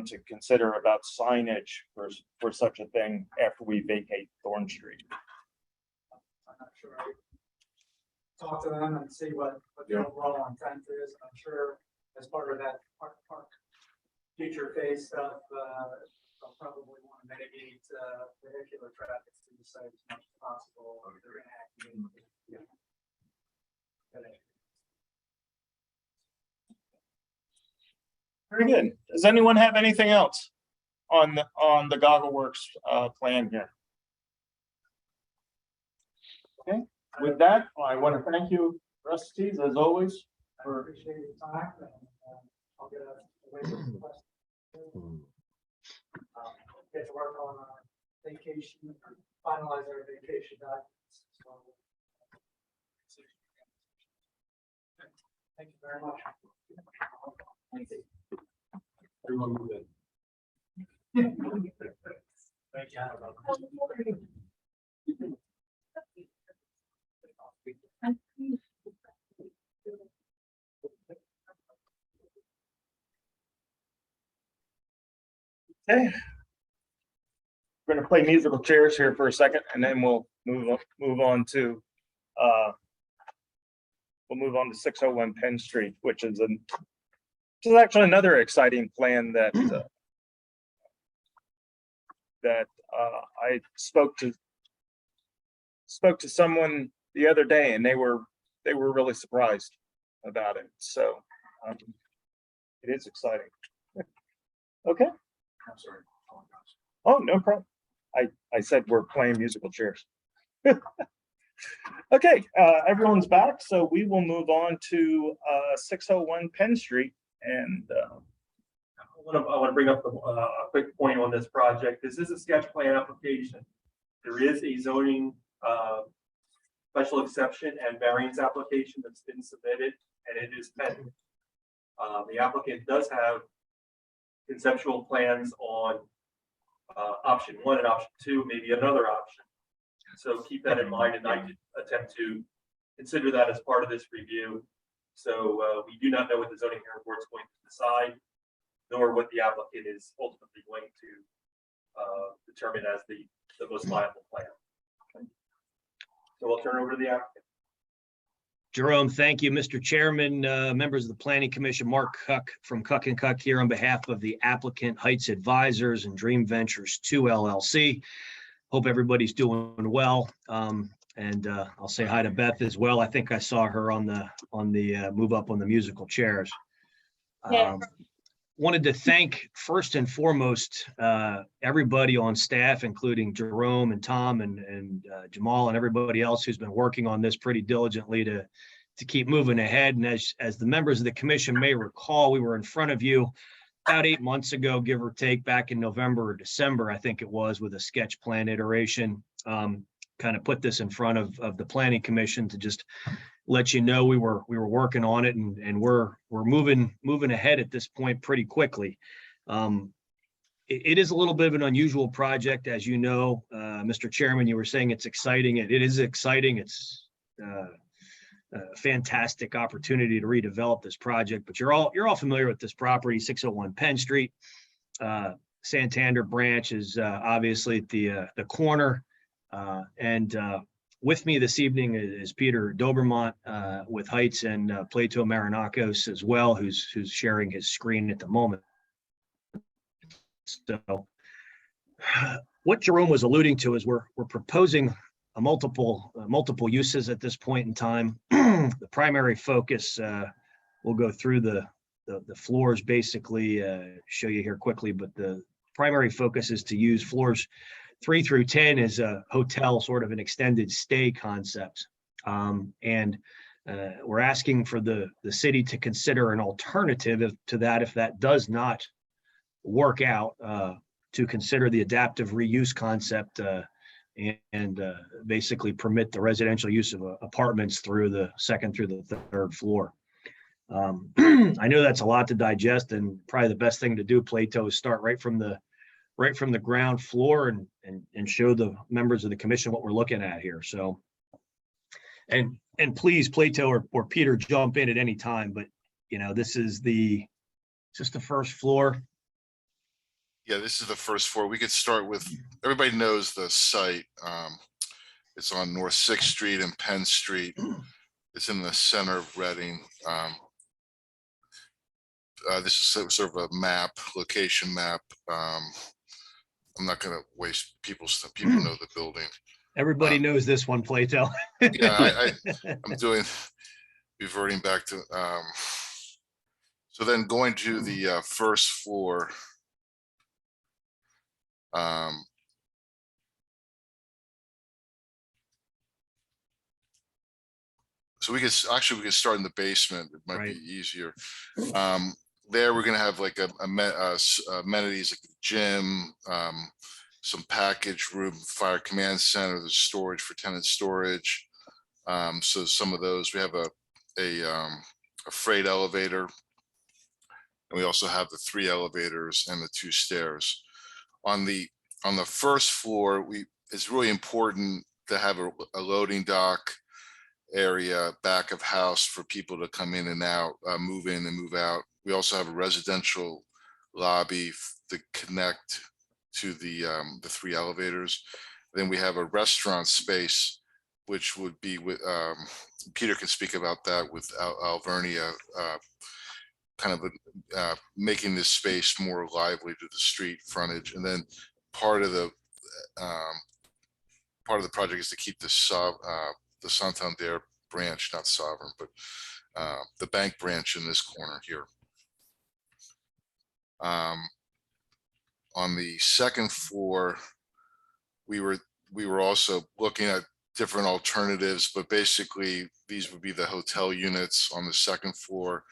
to consider about signage for such a thing after we vacate Thorn Street. I'm not sure. Talk to them and see what the overall intent is. I'm sure as part of that park future phase stuff, they'll probably want to mitigate vehicular traffic to the site as much as possible. They're gonna have to. Very good. Does anyone have anything else on the Goggle Works plan here? Okay, with that, I want to thank you, trustees, as always, I for appreciate your time and I'll get a waiver request. Get to work on our vacation, finalize our vacation documents. So, thank you very much. Everyone move in. Thank you. Okay. We're gonna play musical chairs here for a second, and then we'll move on to 601 Penn Street, which is actually another exciting plan that I spoke to someone the other day, and they were really surprised about it. So it is exciting. Okay. I'm sorry. Oh, no problem. I said we're playing musical chairs. Okay, everyone's back, so we will move on to 601 Penn Street. And I want to bring up a quick point on this project. This is a sketch plan application. There is a zoning special exception and variance application that's been submitted, and it is pending. The applicant does have conceptual plans on option 1 and option 2, maybe another option. So keep that in mind, and I did attempt to consider that as part of this review. So we do not know what the zoning hearing board is going to decide, nor what the applicant is ultimately going to determine as the most viable plan. Okay. So I'll turn it over to the applicant. Jerome, thank you, Mr. Chairman, members of the Planning Commission, Mark Cuck from Cuck and Cuck here on behalf of the applicant Heights Advisors and Dream Ventures 2 LLC. Hope everybody's doing well. And I'll say hi to Beth as well. I think I saw her on the move up on the musical chairs. Yeah. Wanted to thank first and foremost everybody on staff, including Jerome and Tom and Jamal and everybody else who's been working on this pretty diligently to keep moving ahead. And as the members of the commission may recall, we were in front of you about 8 months ago, give or take, back in November or December, I think it was, with a sketch plan iteration. Kind of put this in front of the Planning Commission to just let you know we were working on it, and we're moving ahead at this point pretty quickly. It is a little bit of an unusual project, as you know, Mr. Chairman. You were saying it's exciting. It is exciting. It's a fantastic opportunity to redevelop this project. But you're all familiar with this property, 601 Penn Street. Santander branch is obviously at the corner. And with me this evening is Peter Dobermont with Heights, and Plato Marinakos as well, who's sharing his screen at the moment. So what Jerome was alluding to is we're proposing a multiple uses at this point in time. The primary focus, we'll go through the floors, basically show you here quickly, but the primary focus is to use floors 3 through 10 as a hotel, sort of an extended stay concept. And we're asking for the city to consider an alternative to that, if that does not work out, to consider the adaptive reuse concept and basically permit the residential use of apartments through the 2nd through the 3rd floor. I know that's a lot to digest, and probably the best thing to do, Plato, is start right from the right from the ground floor and show the members of the commission what we're looking at here. So, and please, Plato or Peter, jump in at any time, but you know, this is the first floor. Yeah, this is the first floor. We could start with, everybody knows the site. It's on North 6th Street and Penn Street. It's in the center of Reading. This is sort of a map, location map. I'm not gonna waste people's stuff. People know the building. Everybody knows this one, Plato. Yeah, I'm reverting back to, so then going to the first floor. So we could start in the basement. It might Right. be easier. There we're gonna have like amenities like the gym, some package room, fire command center, there's storage for tenant storage. So some of those, we have a freight elevator. And we also have the 3 elevators and the 2 stairs. On the first floor, it's really important to have a loading dock area, back of house for people to come in and out, move in and move out. We also have a residential lobby to connect to the 3 elevators. Then we have a restaurant space, which would be with, Peter can speak about that with Alvernia, kind of making this space more lively to the street frontage. And then part of the project is to keep the Santander branch, not Sovereign, but the bank branch in this corner here. On the second floor, we were also looking at different alternatives, but basically these would be the hotel units on the second floor.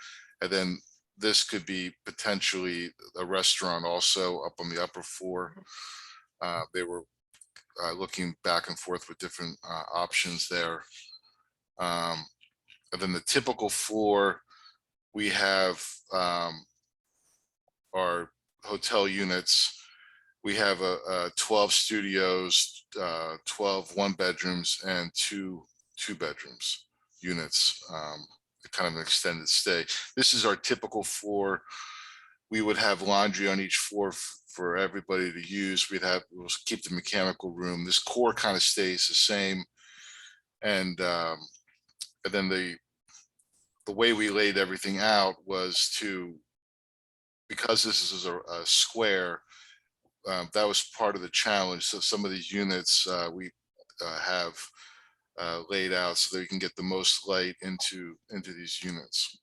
And then this could be potentially a restaurant also up on the upper floor. They were looking back and forth with different options there. And then the typical floor, we have our hotel units. We have 12 studios, 12 1-bedrooms and 2 2-bedrooms units, kind of an extended stay. This is our typical floor. We would have laundry on each floor for everybody to use. We'll keep the mechanical room. This core kind of stays the same. And then the way we laid everything out was because this is a square, that was part of the challenge. So some of these units we have laid out so that we can get the most light into these units.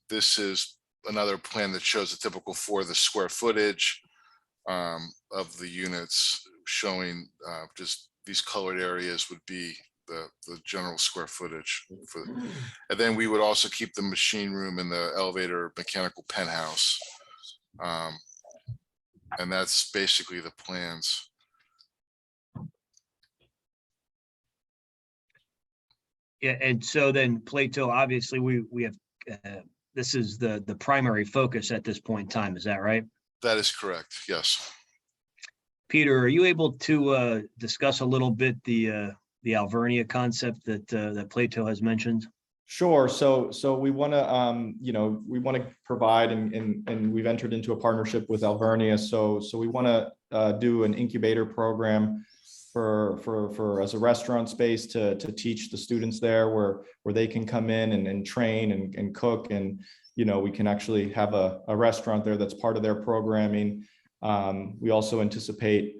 This is another plan that shows a typical for the square footage of the units, showing just these colored areas would be the general square footage for. And then we would also keep the machine room and the elevator mechanical penthouse. And that's basically the plans. Yeah, and so then Plato, obviously we have, this is the primary focus at this point in time, is that right? That is correct, yes. Peter, are you able to discuss a little bit the Alvernia concept that Plato has mentioned? Sure. So we want to, we want to provide, and we've entered into a partnership with Alvernia. So we want to do an incubator program for as a restaurant space to teach the students there where they can come in and train and cook, and we can actually have a restaurant there that's part of their programming. We also anticipate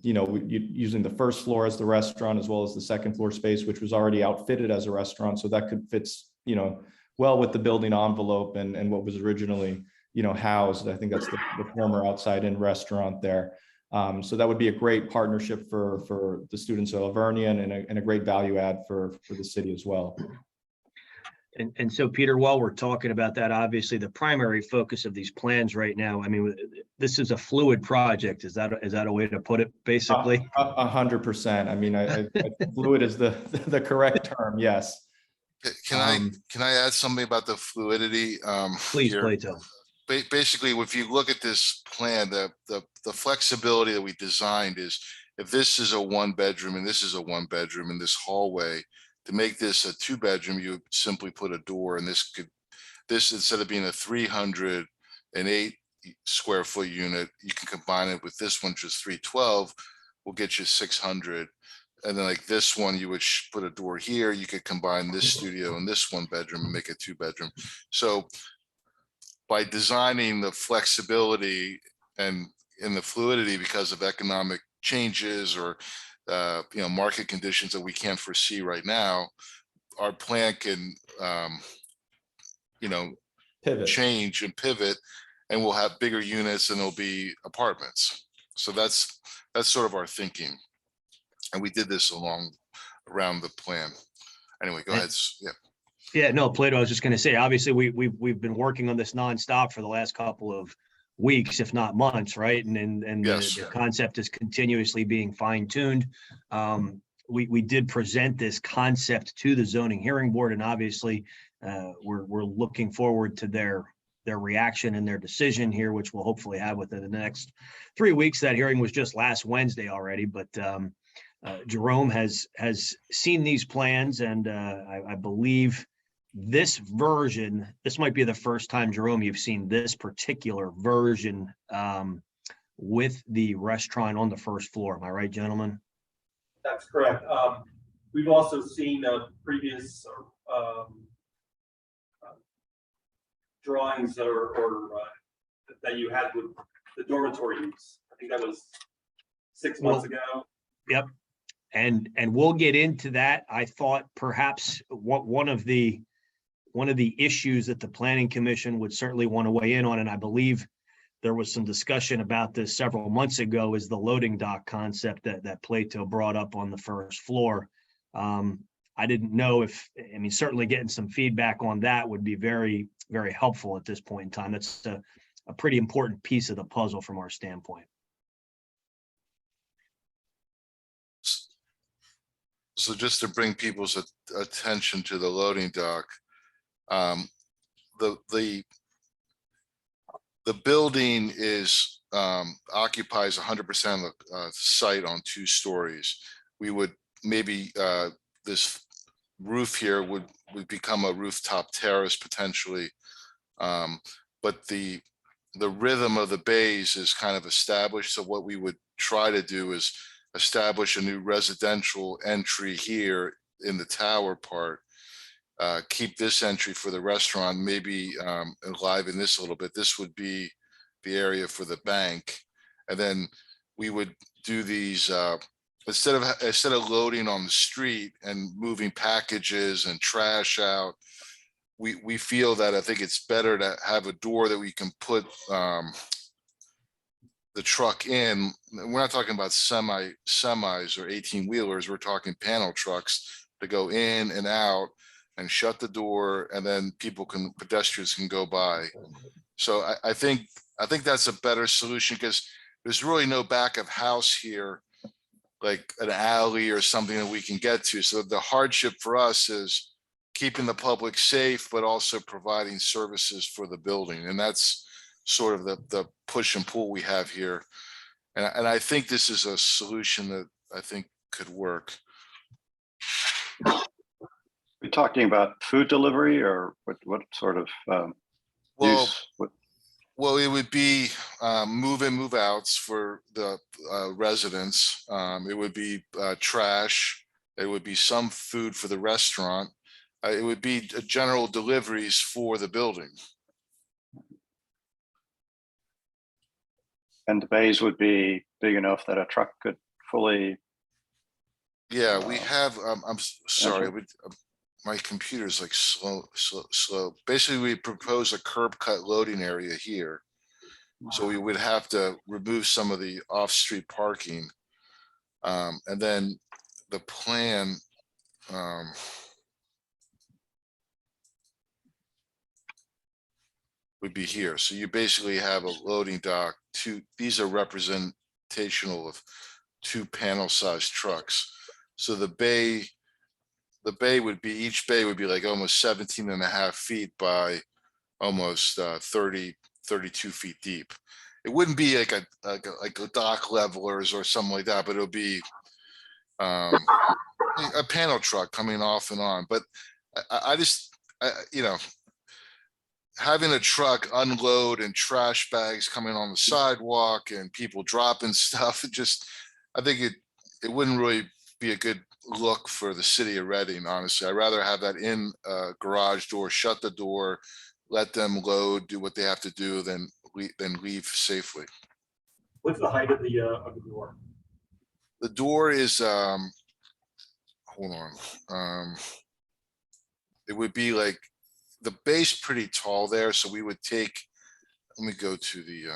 using the first floor as the restaurant, as well as the second floor space, which was already outfitted as a restaurant. So that could fits, well with the building envelope and what was originally, housed. I think that's the former outside in restaurant there. So that would be a great partnership for the students of Alvernia and a great value add for the city as well. And so, Peter, while we're talking about that, obviously the primary focus of these plans right now, I mean, this is a fluid project. Is that a way to put it, basically? 100%. I mean, fluid is the correct term. Yes. Can I add something about the fluidity? Please, here? Plato. basically, if you look at this plan, the flexibility that we designed is if this is a 1 bedroom and this is a 1 bedroom in this hallway, to make this a 2 bedroom, you simply put a door, and this instead of being a 308 square foot unit, you can combine it with this one, which is 312, will get you 600. And then like this one, you would put a door here, you could combine this studio and this 1 bedroom and make a 2 bedroom. So by designing the flexibility and in the fluidity because of economic changes or market conditions that we can't foresee right now, our plan can Pivot. change and pivot, and we'll have bigger units and there'll be apartments. So that's sort of our thinking. And we did this around the plan. Anyway, go ahead. Yeah. Yeah, no, Plato, I was just gonna say, obviously, we've been working on this nonstop for the last couple of weeks, if not months, right? And Yes. the concept is continuously being fine tuned. We did present this concept to the zoning hearing board, and obviously, we're looking forward to their reaction and their decision here, which we'll hopefully have within the next 3 weeks. That hearing was just last Wednesday already, but Jerome has seen these plans, and I believe this version, this might be the first time, Jerome, you've seen this particular version with the restaurant on the first floor. Am I right, gentlemen? That's correct. We've also seen previous drawings or that you had with the dormitory use. I think that was 6 months ago. Yep. And we'll get into that. I thought perhaps one of the issues that the planning commission would certainly want to weigh in on, and I believe there was some discussion about this several months ago, is the loading dock concept that Plato brought up on the first floor. I didn't know certainly getting some feedback on that would be very, very helpful at this point in time. That's a pretty important piece of the puzzle from our standpoint. So just to bring people's attention to the loading dock, the building is occupies 100% of the site on 2 stories. We would maybe this roof here would become a rooftop terrace potentially, but the rhythm of the bays is kind of established. So what we would try to do is establish a new residential entry here in the tower part, keep this entry for the restaurant, maybe enliven this a little bit. This would be the area for the bank. And then we would do these, instead of loading on the street and moving packages and trash out, we feel that I think it's better to have a door that we can put the truck in. We're not talking about semis or 18-wheelers. We're talking panel trucks to go in and out and shut the door, and then pedestrians can go by. So I think that's a better solution, because there's really no back of house here, like an alley or something that we can get to. So the hardship for us is keeping the public safe, but also providing services for the building. And that's sort of the push and pull we have here. And I think this is a solution that I think could work. We're talking about food delivery, or what sort of use? Well, it would be move in, move outs for the residents. It would be trash. It would be some food for the restaurant. It would be general deliveries for the building. And the bays would be big enough that a truck could fully. Yeah, we have, I'm sorry, my computer's like slow. Basically, we propose a curb cut loading area here. So we would have to remove some of the off-street parking. And then the plan, would be here. So you basically have a loading dock. These are representational of 2 panel sized trucks. So the bay would be, each bay would be like almost 17.5 feet by almost 30 32 feet deep. It wouldn't be like a dock levelers or something like that, but it'll be a panel truck coming off and on. But I just, you know, having a truck unload and trash bags coming on the sidewalk and people dropping stuff, it just, I think it wouldn't really be a good look for the city of Reading, honestly. I'd rather have that in a garage door, shut the door, let them load, do what they have to do, than leave safely. What's the height of the door? The door is, hold on. It would be like the base pretty tall there, so we would take, let me go to the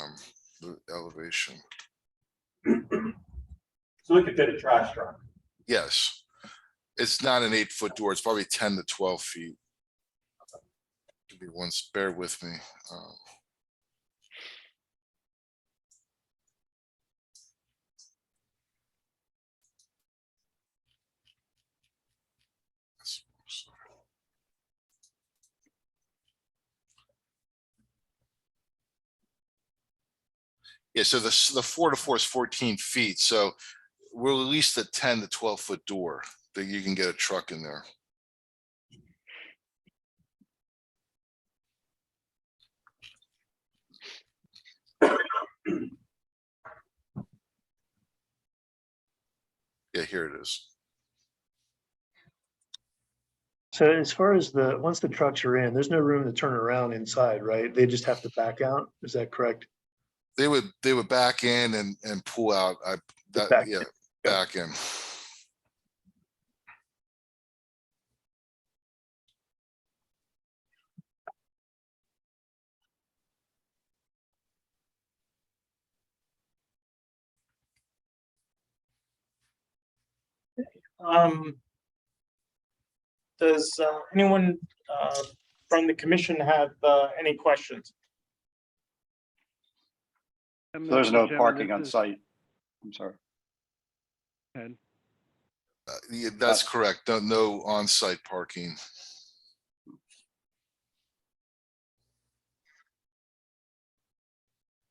elevation. So it could fit a trash truck. Yes. It's not an 8-foot door. It's probably 10 to 12 feet. Give me once, bear with me. Yeah, so the 4-to-4 is 14 feet. So we're at least a 10 to 12-foot door that you can get a truck in there. Yeah, here it is. So as far as once the trucks are in, there's no room to turn around inside, right? They just have to back out. Is that correct? They would back in and pull out. Back in. Back in. Does anyone from the commission have any questions? There's no parking on site. I'm sorry. Yeah, that's correct. No on-site parking.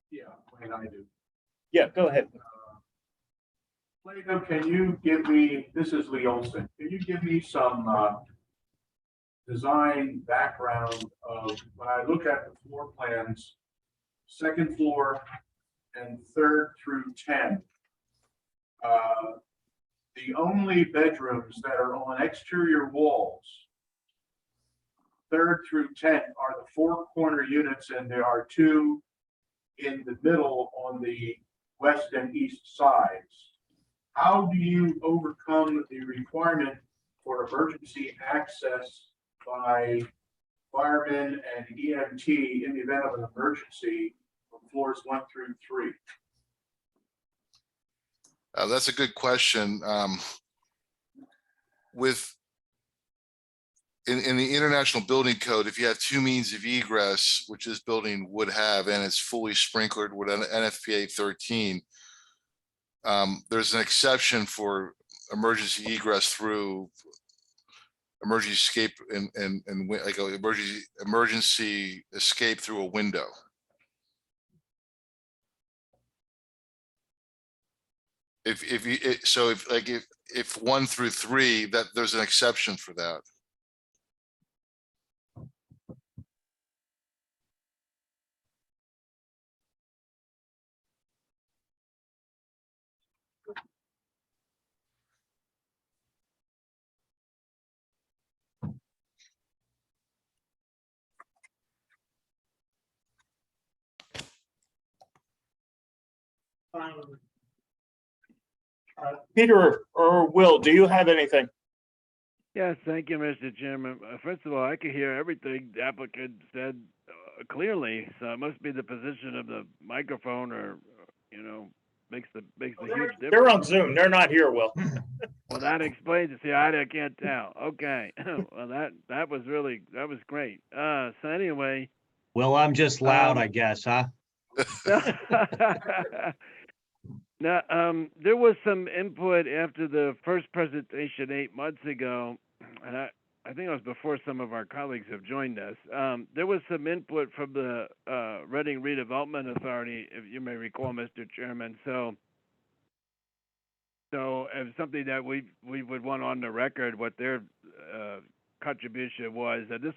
Yeah, Wayne, I do. Yeah, go ahead. Plato, can you give me, this is Lee Olson, can you give me some design background of, when I look at the floor plans, second floor and 3rd through 10, the only bedrooms that are on exterior walls, 3rd through 10, are the 4 corner units, and there are 2 in the middle on the west and east sides. How do you overcome the requirement for emergency access by firemen and EMT in the event of an emergency from floors 1 through 3? That's a good question. In the International Building Code, if you have 2 means of egress, which this building would have, and it's fully sprinklered with an NFPA 13, there's an exception for emergency egress through emergency escape and like emergency escape through a window. If 1 through 3, that there's an exception for that. Peter or Will, do you have anything? Yes, thank you, Mr. Chairman. First of all, I could hear everything the applicant said clearly, so it must be the position of the microphone, or makes the huge difference. They're on Zoom. They're not here, Will. Well, that explains it. See, I can't tell. Okay. Well, that was great. So anyway. Well, I'm just loud, I guess, huh? Now, there was some input after the first presentation 8 months ago, and I think it was before some of our colleagues have joined us. There was some input from the Reading Redevelopment Authority, if you may recall, Mr. Chairman. So it's something that we would want on the record what their contribution was. This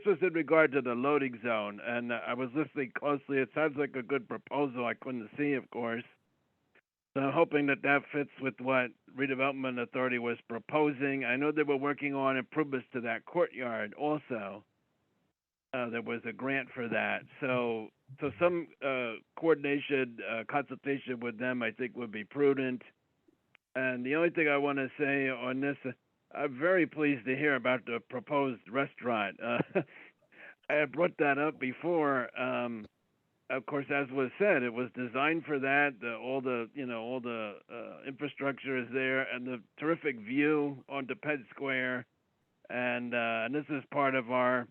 was in regard to the loading zone, and I was listening closely. It sounds like a good proposal. I couldn't see, of course. So I'm hoping that fits with what Redevelopment Authority was proposing. I know they were working on improvements to that courtyard also. There was a grant for that. So some coordination, consultation with them, I think would be prudent. And the only thing I want to say on this, I'm very pleased to hear about the proposed restaurant. I had brought that up before. Of course, as was said, it was designed for that. All the infrastructure is there, and the terrific view onto Penn Square. And this is part of our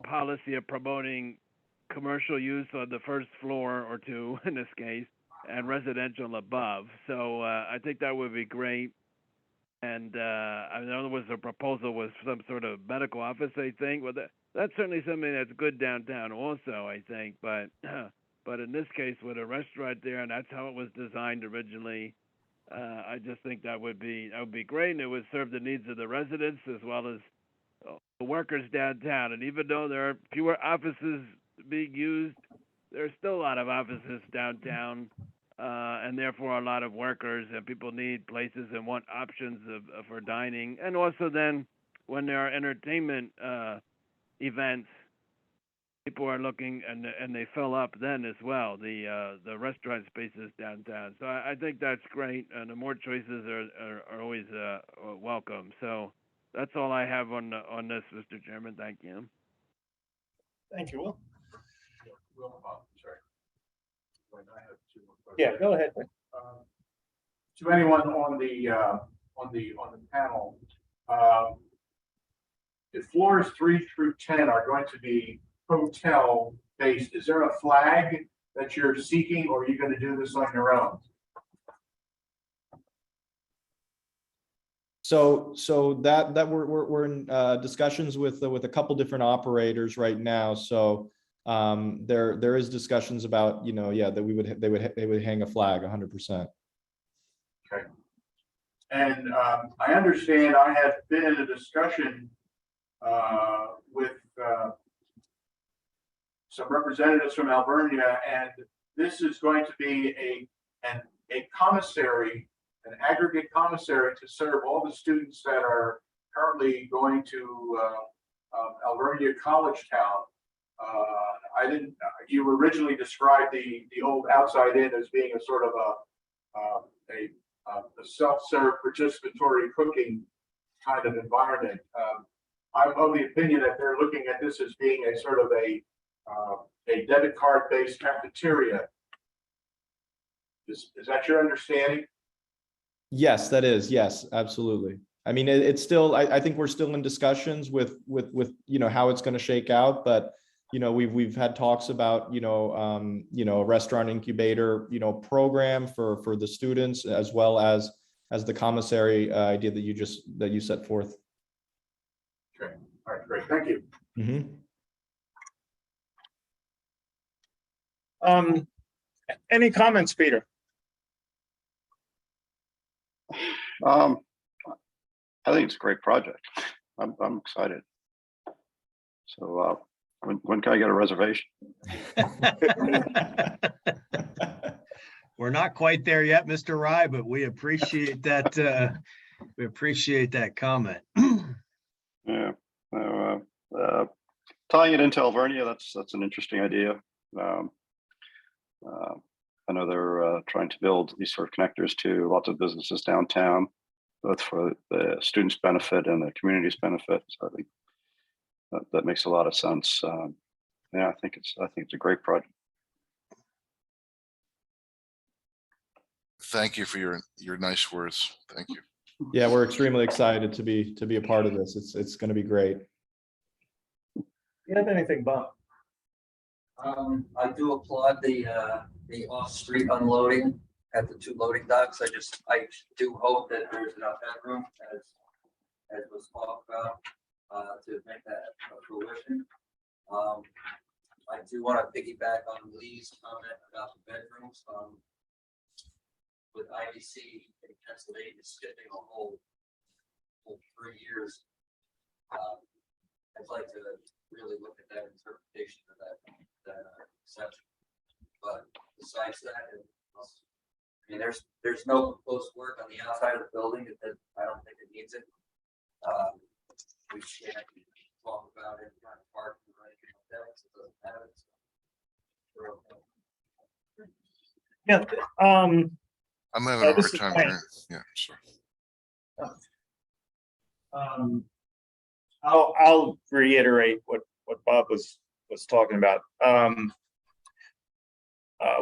policy of promoting commercial use on the first floor or two in this case, and residential above. So I think that would be great. And I know there was a proposal with some sort of medical office, I think. Well, that's certainly something that's good downtown also, I think. But in this case, with a restaurant there, and that's how it was designed originally, I just think that would be great, and it would serve the needs of the residents as well as the workers downtown. And even though there are fewer offices being used, there's still a lot of offices downtown. And therefore a lot of workers, and people need places and want options for dining. And also then when there are entertainment events, people are looking and they fill up then as well, the restaurant spaces downtown. So I think that's great, and the more choices are always welcome. So that's all I have on this, Mr. Chairman. Thank you. Thank you, Will. Sorry. I have two more questions. Yeah, go ahead. To anyone on the panel, if floors 3 through 10 are going to be hotel based, is there a flag that you're seeking, or are you going to do this on your own? So that we're in discussions with a couple different operators right now. So there is discussions about, that they would hang a flag 100%. Okay. And I understand I have been in a discussion with some representatives from Alvernia, and this is going to be a commissary, an aggregate commissary to serve all the students that are currently going to Alvernia College Town. You originally described the old Outside Inn as being a sort of a self-serve participatory cooking kind of environment. I'm of the opinion that they're looking at this as being a sort of a debit card based cafeteria. Is that your understanding? Yes, that is. Yes, absolutely. I mean, it's still, I think we're still in discussions with how it's going to shake out, but we've had talks about a restaurant incubator program for the students, as well as the commissary idea that you set forth. Okay. All right, great. Thank you. Mm-hmm. Any comments, Peter? I think it's a great project. I'm excited. So when can I get a reservation? We're not quite there yet, Mr. Rye, but we appreciate that. We appreciate that comment. Yeah. Tying it into Alvernia, that's an interesting idea. I know they're trying to build these sort of connectors to lots of businesses downtown, both for the students' benefit and the community's benefit. So I think that makes a lot of sense. Yeah, I think it's a great project. Thank you for your nice words. Thank you. Yeah, we're extremely excited to be a part of this. It's going to be great. You have anything, Bob? I do applaud the off-street unloading at the 2 loading docks. I do hope that there's enough headroom, as as was talked about, to make that a fruition. I do want to piggyback on Lee's comment about the bedrooms. With IBC in Pennsylvania skipping a whole 3 years, I'd like to really look at that interpretation of that exception. But besides that, I mean, there's no proposed work on the outside of the building that I don't think it needs it. We can't talk about it, kind of parking or anything like that, 'cause it doesn't have it. So we're okay. I'm having a this hard is time Wayne. hearing. Yeah, sorry. I'll reiterate what Bob was talking about.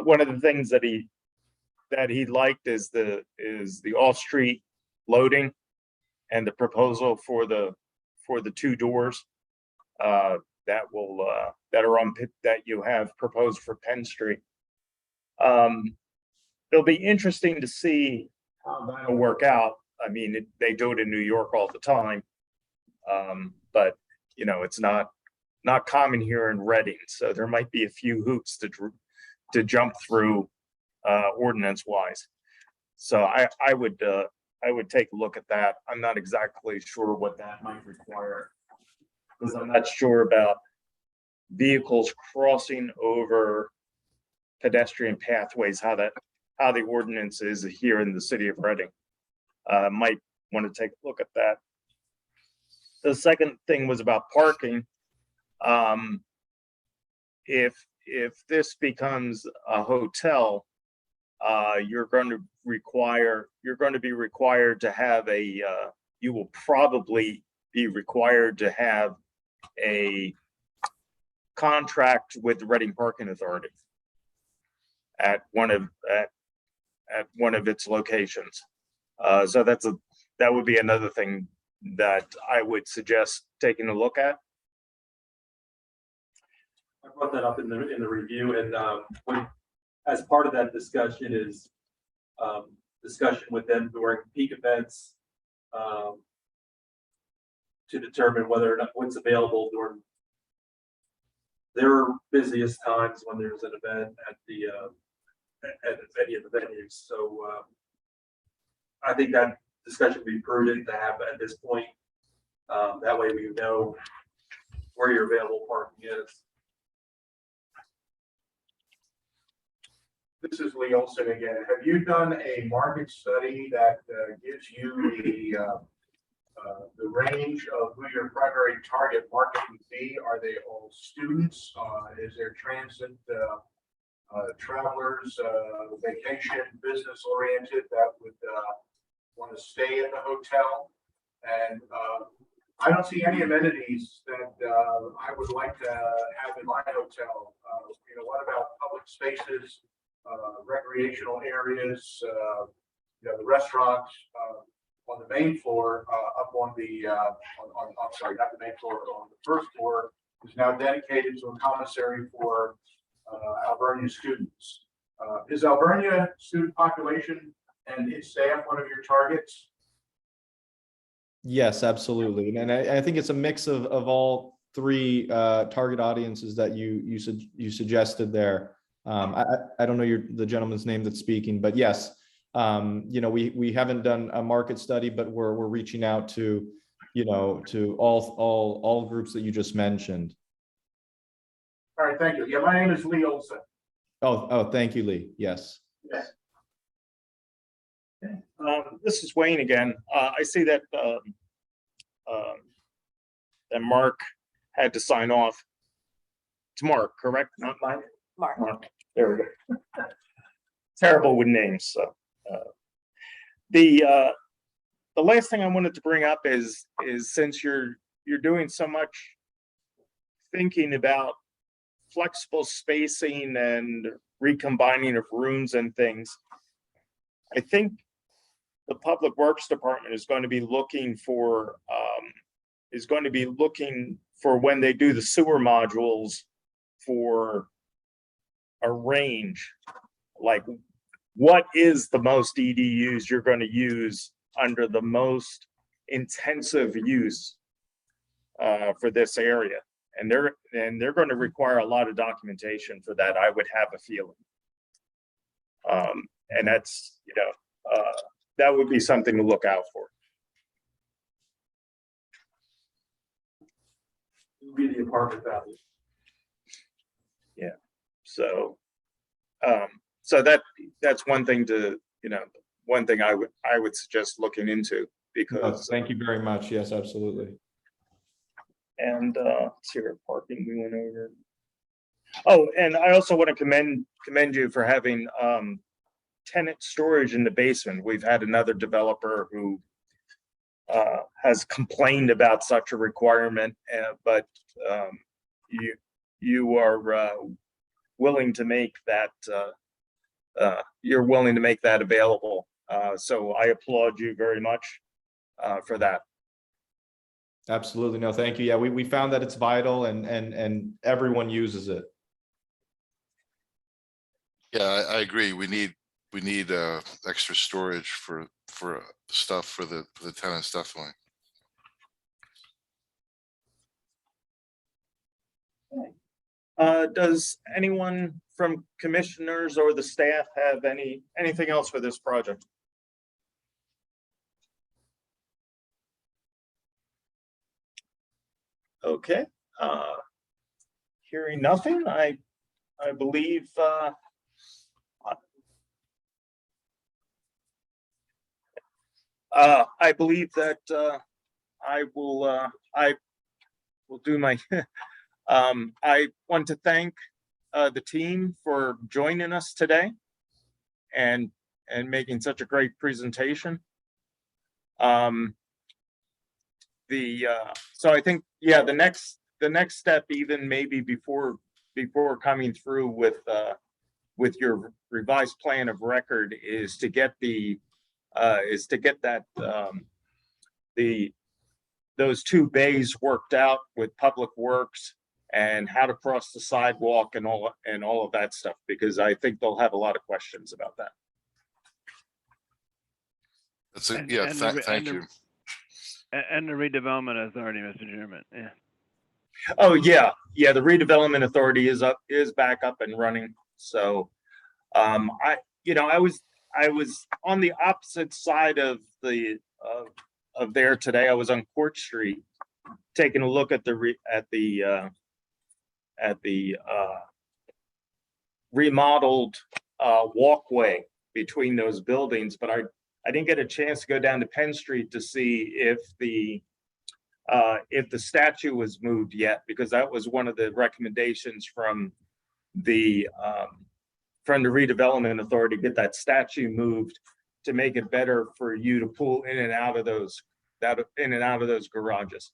One of the things that he liked is the off-street loading and the proposal for the 2 doors that you have proposed for Penn Street. It'll be interesting to see how that'll work out. I mean, they do it in New York all the time. But you know, it's not common here in Reading, so there might be a few hoops to jump through ordinance wise. So I would take a look at that. I'm not exactly sure what that might require, because I'm not sure about vehicles crossing over pedestrian pathways, how the ordinance is here in the city of Reading. Might want to take a look at that. The second thing was about parking. If this becomes a hotel, you're going to be required to have you will probably be required to have a contract with the Reading Parking Authority at one of its locations. So that would be another thing that I would suggest taking a look at. I brought that up in the review, and as part of that discussion is discussion with them during peak events to determine whether or not what's available during their busiest times when there's an event at any of the venues. So I think that discussion would be prudent to have at this point. That way we know where your available parking is. This is Lee Olson again. Have you done a market study that gives you the range of who your primary target market would be? Are they all students? Is there transit travelers, vacation, business oriented that would want to stay in the hotel? And I don't see any amenities that I would like to have in my hotel. What about public spaces, recreational areas, the restaurant on the main floor, up on the, I'm sorry, not the main floor, but on the first floor is now dedicated to a commissary for Alvernia students. Is Alvernia student population and its staff one of your targets? Yes, absolutely. And I think it's a mix of all 3 target audiences that you suggested there. I don't know the gentleman's name that's speaking, but yes, we haven't done a market study, but we're reaching out to, to all groups that you just mentioned. All right, thank you. Yeah, my name is Lee Olson. Oh, thank you, Lee. Yes. Yes. This is Wayne again. I see that that Mark had to sign off. It's Mark, correct? Not Mike? Mark. There we go. Terrible with names. So the last thing I wanted to bring up is since you're doing so much thinking about flexible spacing and recombining of rooms and things, I think the Public Works Department is going to be looking for when they do the sewer modules for a range, like what is the most EDUs you're going to use under the most intensive use for this area. And they're going to require a lot of documentation for that, I would have a feeling. And that's, that would be something to look out for. Be the apartment value. So, so that's one thing to, one thing I would suggest looking into, because. Thank you very much. Yes, absolutely. And let's see, our parking we went over. Oh, and I also want to commend you for having tenant storage in the basement. We've had another developer who has complained about such a requirement, but you are willing to make that available. So I applaud you very much for that. Absolutely. No, thank you. Yeah, we found that it's vital and everyone uses it. Yeah, I agree. We need extra storage for stuff for the tenants, definitely. Does anyone from commissioners or the staff have anything else for this project? Okay, hearing nothing, I believe I believe that I will do my I want to thank the team for joining us today and making such a great presentation. So I think, yeah, the next step, even maybe before coming through with your revised plan of record, is to get those two bays worked out with Public Works and how to cross the sidewalk and all of that stuff, because I think they'll have a lot of questions about that. That's it. Yeah, thank you. And the redevelopment authority, Mr. Chairman, yeah. Oh, yeah, the redevelopment authority is back up and running. So I was on the opposite side of there today. I was on Court Street taking a look at the remodeled walkway between those buildings, but I didn't get a chance to go down to Penn Street to see if the statue was moved yet, because that was one of the recommendations from the redevelopment authority, get that statue moved to make it better for you to pull in and out of those garages.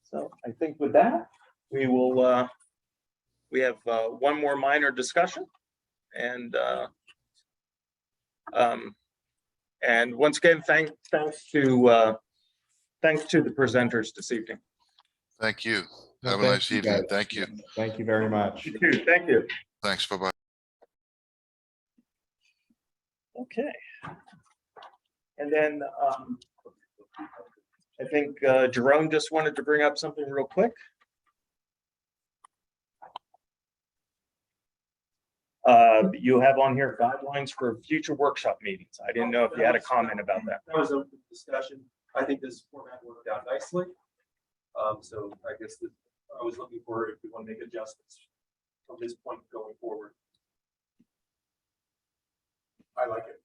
So I think with that, we will we have one more minor discussion, and once again, thanks to the presenters this evening. Thank you. Well, Have a thank nice you, evening. guys. Thank you. Thank you very much. You too. Thank you. Thanks. Bye-bye. Okay. And then I think Jerome just wanted to bring up something real quick. You have on here guidelines for future workshop meetings. I didn't know if you had a comment about that. That was a discussion. I think this format worked out nicely. So I guess that I was looking for if we want to make adjustments from this point going forward. I like it.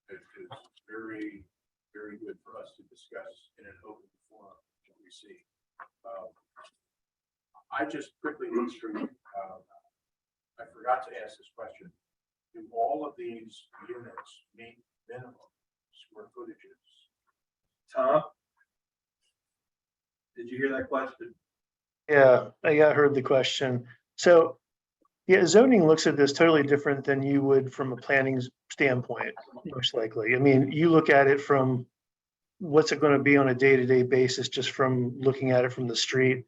It's very, very good for us to discuss in an open forum what we see. I just quickly looked through, I forgot to ask this question. Do all of these units meet minimum square footages? Tom? Did you hear that question? Yeah, I heard the question. So, yeah, zoning looks at this totally different than you would from a planning standpoint, most likely. I mean, you look at it from what's it going to be on a day-to-day basis, just from looking at it from the street.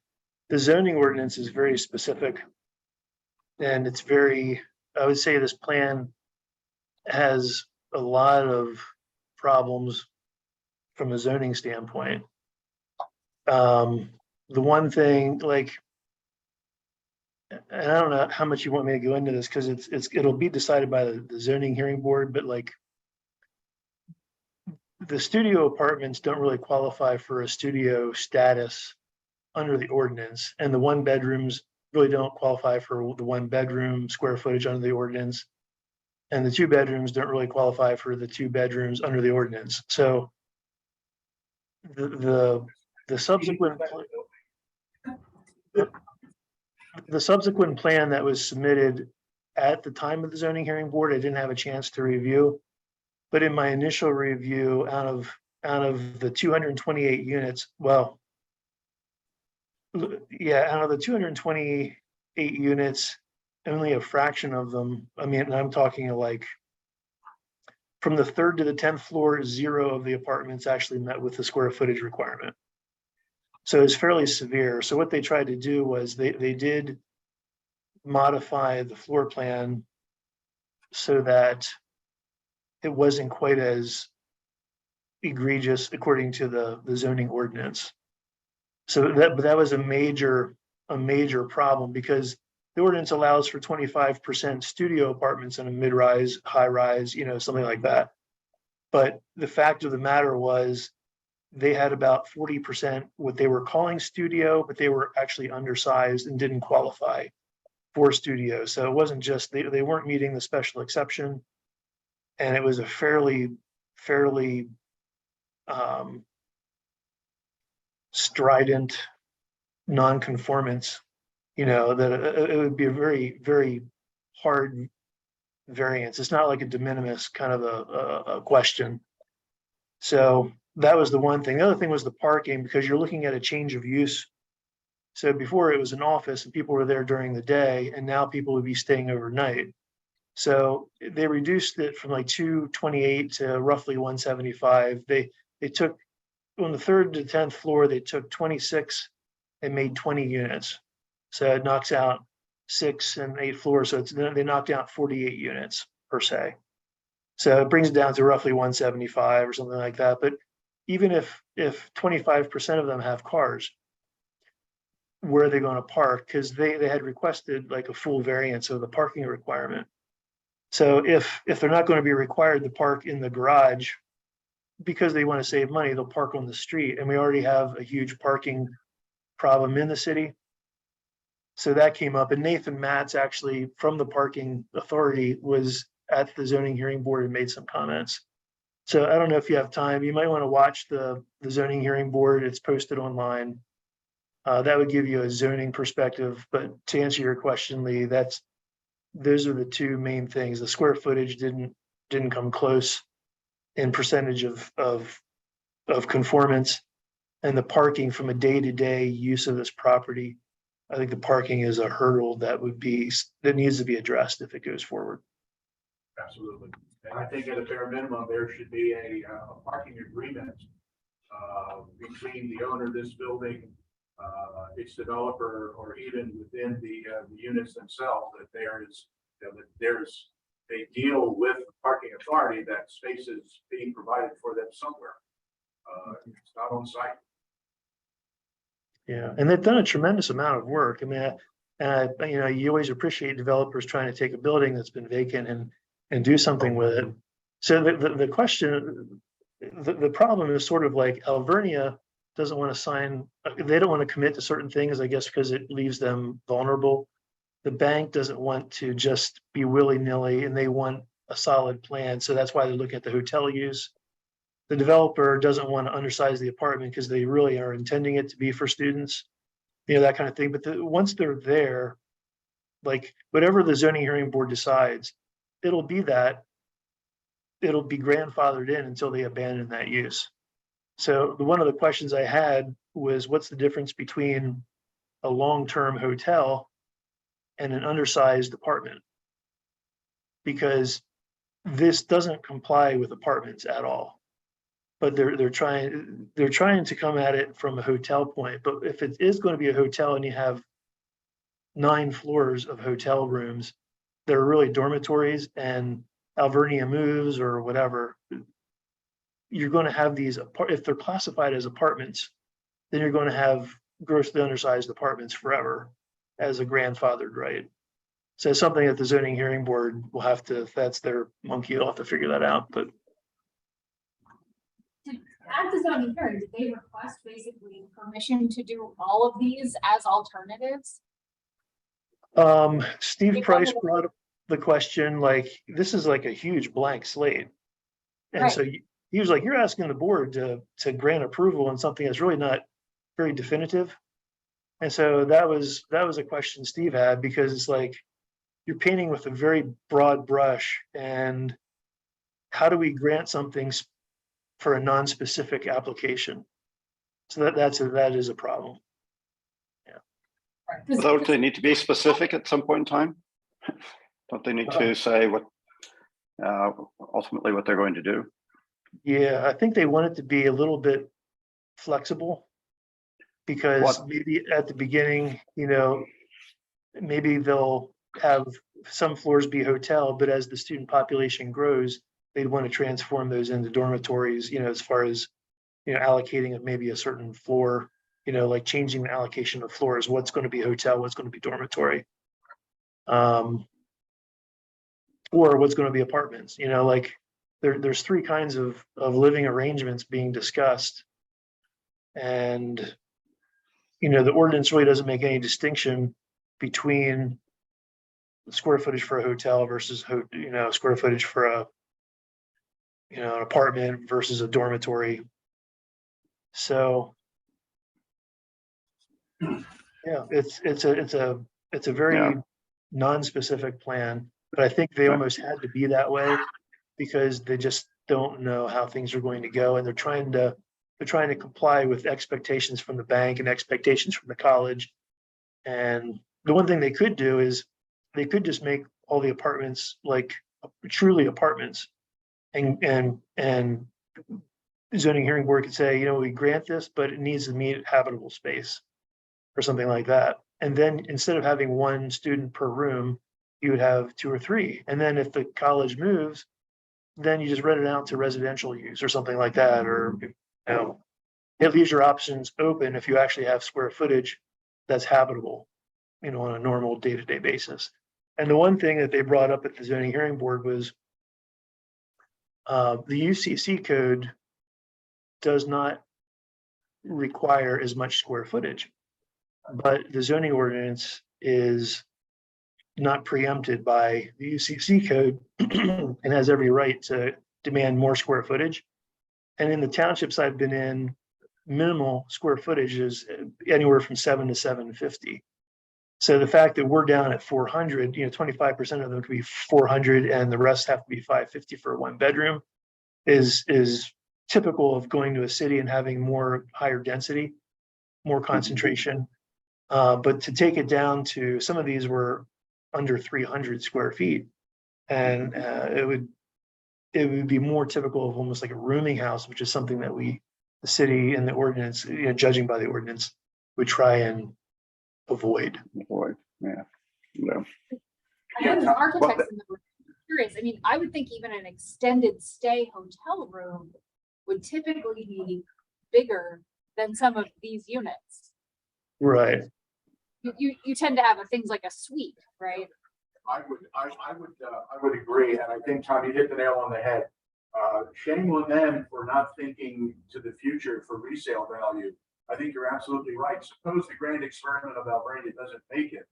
The zoning ordinance is very specific. And it's very, I would say this plan has a lot of problems from a zoning standpoint. The one thing, like, and I don't know how much you want me to go into this, because it'll be decided by the zoning hearing board, but like, the studio apartments don't really qualify for a studio status under the ordinance, and the one bedrooms really don't qualify for the one bedroom square footage under the ordinance. And the two bedrooms don't really qualify for the two bedrooms under the ordinance. So the subsequent plan that was submitted at the time of the zoning hearing board, I didn't have a chance to review. But in my initial review, out of the 228 units, well, yeah, out of the 228 units, only a fraction of them, I mean, I'm talking like from the 3rd to the 10th floor, 0 of the apartments actually met with the square footage requirement. So it's fairly severe. So what they tried to do was they did modify the floor plan so that it wasn't quite as egregious according to the zoning ordinance. So that was a major problem, because the ordinance allows for 25% studio apartments in a mid-rise, high-rise, something like that. But the fact of the matter was they had about 40% what they were calling studio, but they were actually undersized and didn't qualify for studio. So it wasn't just, they weren't meeting the special exception. And it was a fairly strident non-conformance, that it would be a very, very hard variance. It's not like a de minimis kind of a question. So that was the one thing. The other thing was the parking, because you're looking at a change of use. So before it was an office and people were there during the day, and now people would be staying overnight. So they reduced it from like 228 to roughly 175. They took, on the 3rd to 10th floor, they took 26 and made 20 units. So it knocks out 6 and 8 floors. So they knocked out 48 units per se. So it brings it down to roughly 175 or something like that. But even if 25% of them have cars, where are they going to park? Because they had requested like a full variance of the parking requirement. So if they're not going to be required to park in the garage because they want to save money, they'll park on the street. And we already have a huge parking problem in the city. So that came up, and Nathan Matz actually from the parking authority was at the zoning hearing board and made some comments. So I don't know if you have time, you might want to watch the zoning hearing board. It's posted online. That would give you a zoning perspective. But to answer your question, Lee, those are the two main things. The square footage didn't come close in percentage of conformance, and the parking from a day-to-day use of this property. I think the parking is a hurdle that needs to be addressed if it goes forward. Absolutely. And I think at a bare minimum, there should be a parking agreement between the owner of this building, its developer, or even within the units themselves, that there's a deal with the parking authority that space is being provided for them somewhere. It's not on site. Yeah, and they've done a tremendous amount of work. I mean, you always appreciate developers trying to take a building that's been vacant and do something with it. So the question, the problem is sort of like Alvernia doesn't want to sign, they don't want to commit to certain things, I guess, because it leaves them vulnerable. The bank doesn't want to just be willy-nilly, and they want a solid plan. So that's why they're looking at the hotel use. The developer doesn't want to undersize the apartment because they really are intending it to be for students, that kind of thing. But once they're there, like whatever the zoning hearing board decides, it'll be grandfathered in until they abandon that use. So one of the questions I had was, what's the difference between a long-term hotel and an undersized apartment? Because this doesn't comply with apartments at all. But they're trying to come at it from a hotel point. But if it is going to be a hotel and you have 9 floors of hotel rooms that are really dormitories, and Alvernia moves or whatever, you're going to have these, if they're classified as apartments, then you're going to have grossly undersized apartments forever as a grandfathered right. So it's something that the zoning hearing board will have to, if that's their monkey, they'll have to figure that out, but At the zoning hearing, did they request basically permission to do all of these as alternatives? Steve Price brought up the question, like, this is like a huge blank slate. And so he was like, you're asking the board to grant approval on something that's really not very definitive. And so that was a question Steve had, because it's like, you're painting with a very broad brush, and how do we grant something for a non-specific application? So that is a problem. Don't they need to be specific at some point in time? Don't they need to say what ultimately what they're going to do? Yeah, I think they want it to be a little bit flexible, because maybe at the beginning, maybe they'll have some floors be hotel, but as the student population grows, they'd want to transform those into dormitories, as far as, allocating of maybe a certain floor, like changing the allocation of floors, what's going to be hotel, what's going to be dormitory. Or what's going to be apartments, like there's 3 kinds of living arrangements being discussed. And, the ordinance really doesn't make any distinction between square footage for a hotel versus, square footage for an apartment versus a dormitory. So, yeah, it's a very non-specific plan, but I think they almost had to be that way because they just don't know how things are going to go, and they're trying to comply with expectations from the bank and expectations from the college. And the one thing they could do is they could just make all the apartments like truly apartments, and zoning hearing board could say, we grant this, but it needs to meet habitable space or something like that. And then instead of having 1 student per room, you would have 2 or 3. And then if the college moves, then you just rent it out to residential use or something like that. Or, it leaves your options open if you actually have square footage that's habitable, on a normal day-to-day basis. And the one thing that they brought up at the zoning hearing board was the UCC code does not require as much square footage, but the zoning ordinance is not preempted by the UCC code and has every right to demand more square footage. And in the townships I've been in, minimal square footage is anywhere from 7 to 750. So the fact that we're down at 400, 25% of them could be 400 and the rest have to be 550 for a 1 bedroom is typical of going to a city and having more higher density, more concentration. But to take it down to, some of these were under 300 square feet, and it would be more typical of almost like a rooming house, which is something that the city and the ordinance, judging by the ordinance, would try and avoid. Yeah. I know the architects in the room. Curious. I mean, I would think even an extended stay hotel room would typically be bigger than some of these units. Right. You tend to have things like a suite, right? I would agree, and I think Tom, you hit the nail on the head. Shame on them for not thinking to the future for resale value. I think you're absolutely right. Suppose the grand experiment of Alvernia doesn't make it,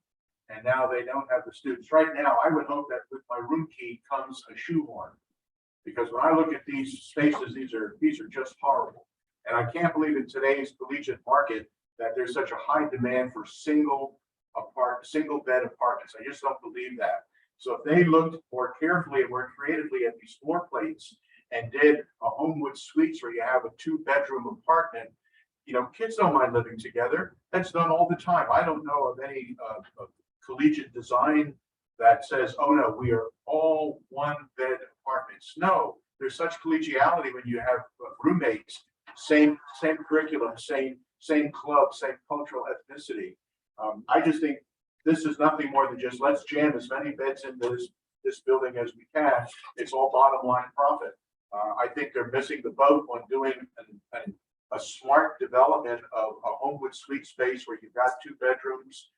and now they don't have the students. Right now, I would hope that with my room key comes a shoehorn, because when I look at these spaces, these are just horrible. And I can't believe in today's collegiate market that there's such a high demand for single bed apartments. I just don't believe that. So if they looked more carefully and more creatively at these floor plates and did a Homewood Suites where you have a 2-bedroom apartment, kids don't mind living together. That's done all the time. I don't know of any collegiate design that says, oh no, we are all 1-bed apartments. No, there's such collegiality when you have roommates, same curriculum, same club, same cultural ethnicity. I just think this is nothing more than just, let's jam as many beds into this building as we can. It's all bottom line profit. I think they're missing the boat on doing a smart development of a Homewood suite space where you've got 2 bedrooms,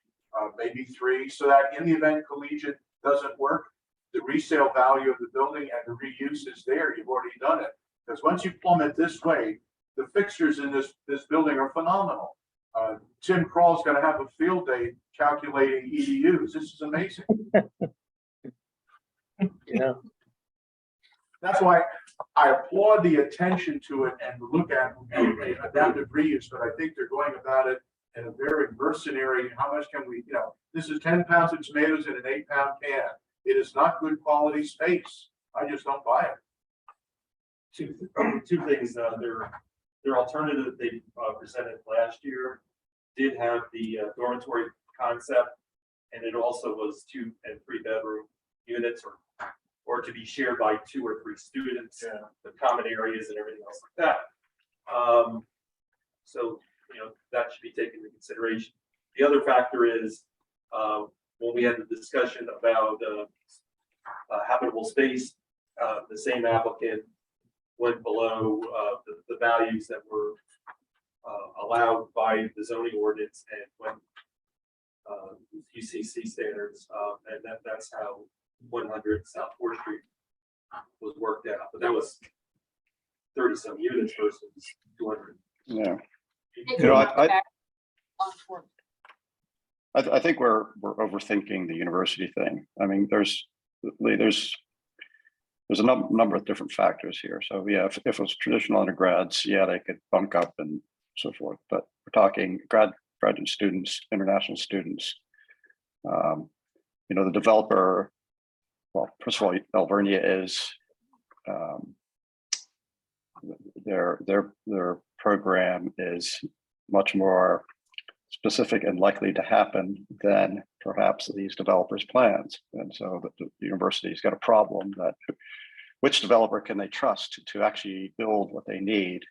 maybe 3, so that in the event collegiate doesn't work, the resale value of the building and the reuse is there. You've already done it. Because once you plumb it this way, the fixtures in this building are phenomenal. Tim Kroll's gonna have a field day calculating EDUs. This is amazing. Yeah. That's why I applaud the attention to it and look at adaptive reuse, but I think they're going about it in a very mercenary. How much can we, this is 10 pounds of tomatoes in an 8-pound can. It is not good quality space. I just don't buy it. Two things, their alternative they presented last year did have the dormitory concept, and it also was 2 and 3 bedroom units or to be shared by 2 or 3 students, the common areas and everything else like that. So, that should be taken into consideration. The other factor is when we had the discussion about habitable space, the same applicant went below the values that were allowed by the zoning ordinance and went UCC standards, and that's how 100 South 4th Street was worked out. But that was 30 some units versus 200. Yeah. I think we're overthinking the university thing. I mean, there's a number of different factors here. So yeah, if it was traditional undergrads, yeah, they could bunk up and so forth. But we're talking graduate students, international students. The developer. Well, first of all, Alvernia is their program is much more specific and likely to happen than perhaps these developers' plans. And so the university's got a problem that which developer can they trust to actually build what they need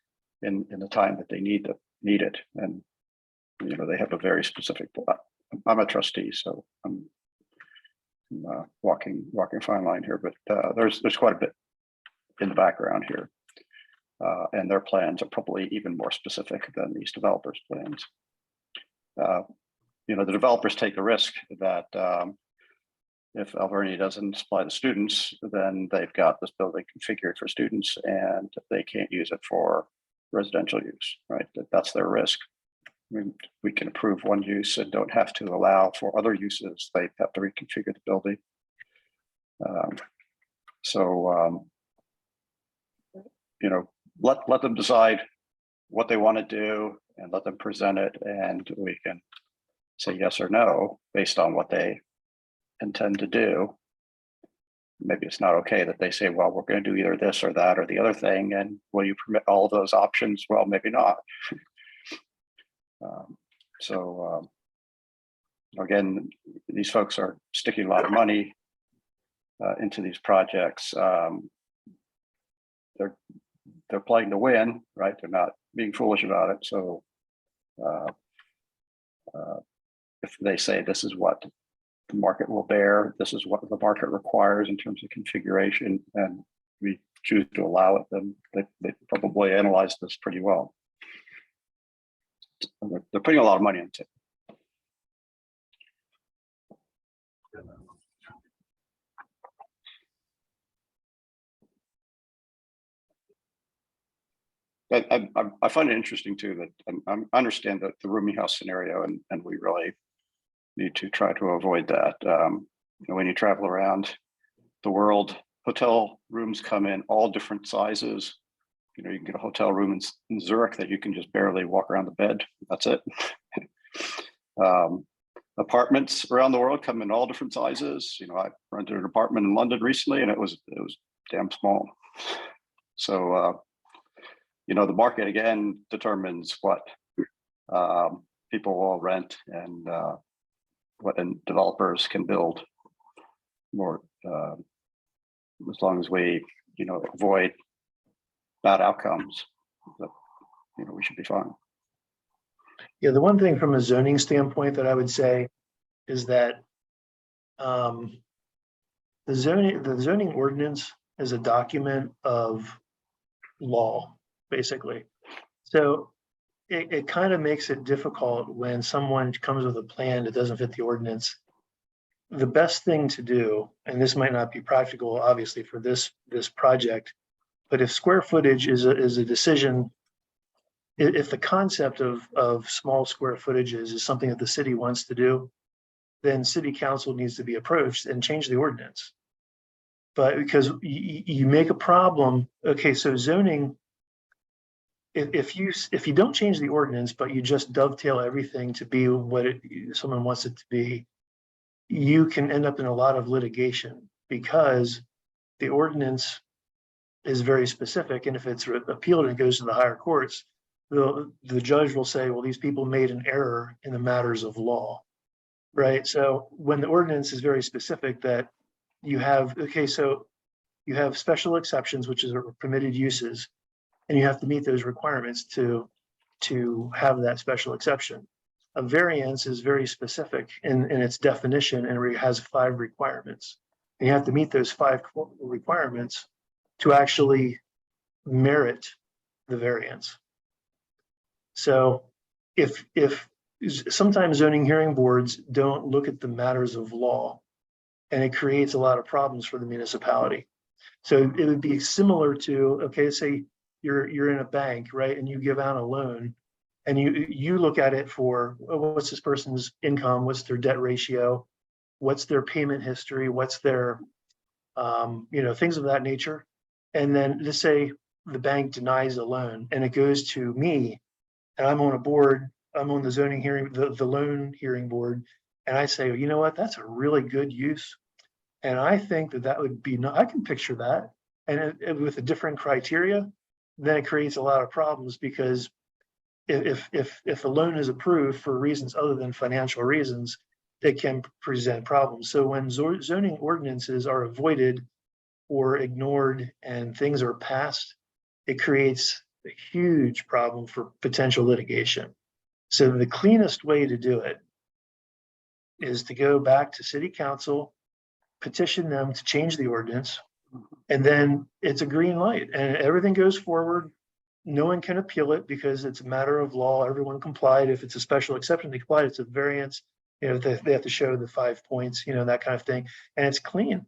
in the time that they need it. And they have a very specific. I'm a trustee, so I'm walking a fine line here, but there's quite a bit in the background here, and their plans are probably even more specific than these developers' plans. The developers take the risk that if Alvernia doesn't supply the students, then they've got this building configured for students and they can't use it for residential use, right? That's their risk. We can approve one use and don't have to allow for other uses. They have to reconfigure the building. Let them decide what they want to do and let them present it, and we can say yes or no based on what they intend to do. Maybe it's not okay that they say, well, we're going to do either this or that or the other thing, and will you permit all of those options? Well, maybe not. Again, these folks are sticking a lot of money into these projects. They're playing to win, right? They're not being foolish about it. So if they say this is what the market will bear, this is what the market requires in terms of configuration, and we choose to allow it, then they probably analyzed this pretty well. They're putting a lot of money into it. I find it interesting too that I understand that the rooming house scenario, and we really need to try to avoid that. When you travel around the world, hotel rooms come in all different sizes. You can get a hotel room in Zurich that you can just barely walk around the bed. That's it. Apartments around the world come in all different sizes. I rented an apartment in London recently, and it was damn small. So the market again determines what people will rent and what developers can build more, as long as we avoid bad outcomes, but we should be fine. Yeah, the one thing from a zoning standpoint that I would say is that the zoning ordinance is a document of law, basically. So it kind of makes it difficult when someone comes with a plan that doesn't fit the ordinance. The best thing to do, and this might not be practical, obviously, for this project, but if square footage is a decision, if the concept of small square footages is something that the city wants to do, then city council needs to be approached and change the ordinance. But because you make a problem, okay, so zoning, if you don't change the ordinance, but you just dovetail everything to be what someone wants it to be, you can end up in a lot of litigation because the ordinance is very specific. And if it's appealed and it goes to the higher courts, the judge will say, well, these people made an error in the matters of law, right? So when the ordinance is very specific that you have, okay, so you have special exceptions, which is permitted uses, and you have to meet those requirements to have that special exception. A variance is very specific in its definition and it has 5 requirements. And you have to meet those 5 requirements to actually merit the variance. So if sometimes zoning hearing boards don't look at the matters of law, and it creates a lot of problems for the municipality. So it would be similar to, okay, say you're in a bank, right? And you give out a loan and you look at it for what's this person's income, what's their debt ratio, what's their payment history, what's their, things of that nature. And then let's say the bank denies a loan and it goes to me and I'm on a board, I'm on the zoning hearing, the loan hearing board. And I say, you know what, that's a really good use. And I think that would be, I can picture that. And with a different criteria, then it creates a lot of problems because if a loan is approved for reasons other than financial reasons, it can present problems. So when zoning ordinances are avoided or ignored and things are passed, it creates a huge problem for potential litigation. So the cleanest way to do it is to go back to city council, petition them to change the ordinance, and then it's a green light and everything goes forward. No one can appeal it because it's a matter of law. Everyone complied. If it's a special exception, they complied. It's a variance. They have to show the 5 points, that kind of thing. And it's clean.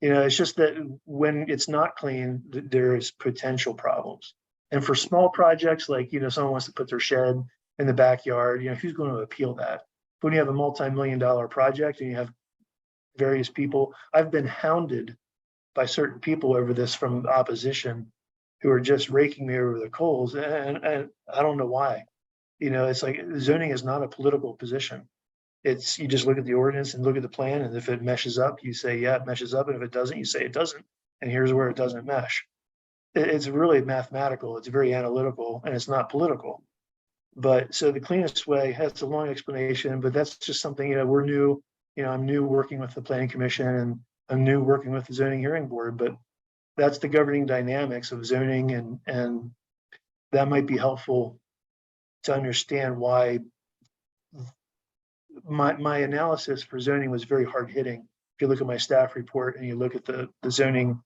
It's just that when it's not clean, there's potential problems. And for small projects, like, someone wants to put their shed in the backyard, who's going to appeal that? When you have a multi-million-dollar project and you have various people, I've been hounded by certain people over this from opposition who are just raking me over the coals. And I don't know why. It's like zoning is not a political position. It's, you just look at the ordinance and look at the plan. And if it meshes up, you say, yeah, it meshes up. And if it doesn't, you say it doesn't. And here's where it doesn't mesh. It's really mathematical. It's very analytical and it's not political. But so the cleanest way, that's a long explanation, but that's just something, we're new, I'm new working with the planning commission and I'm new working with the zoning hearing board, but that's the governing dynamics of zoning and that might be helpful to understand why my analysis for zoning was very hard hitting. If you look at my staff report and you look at the zoning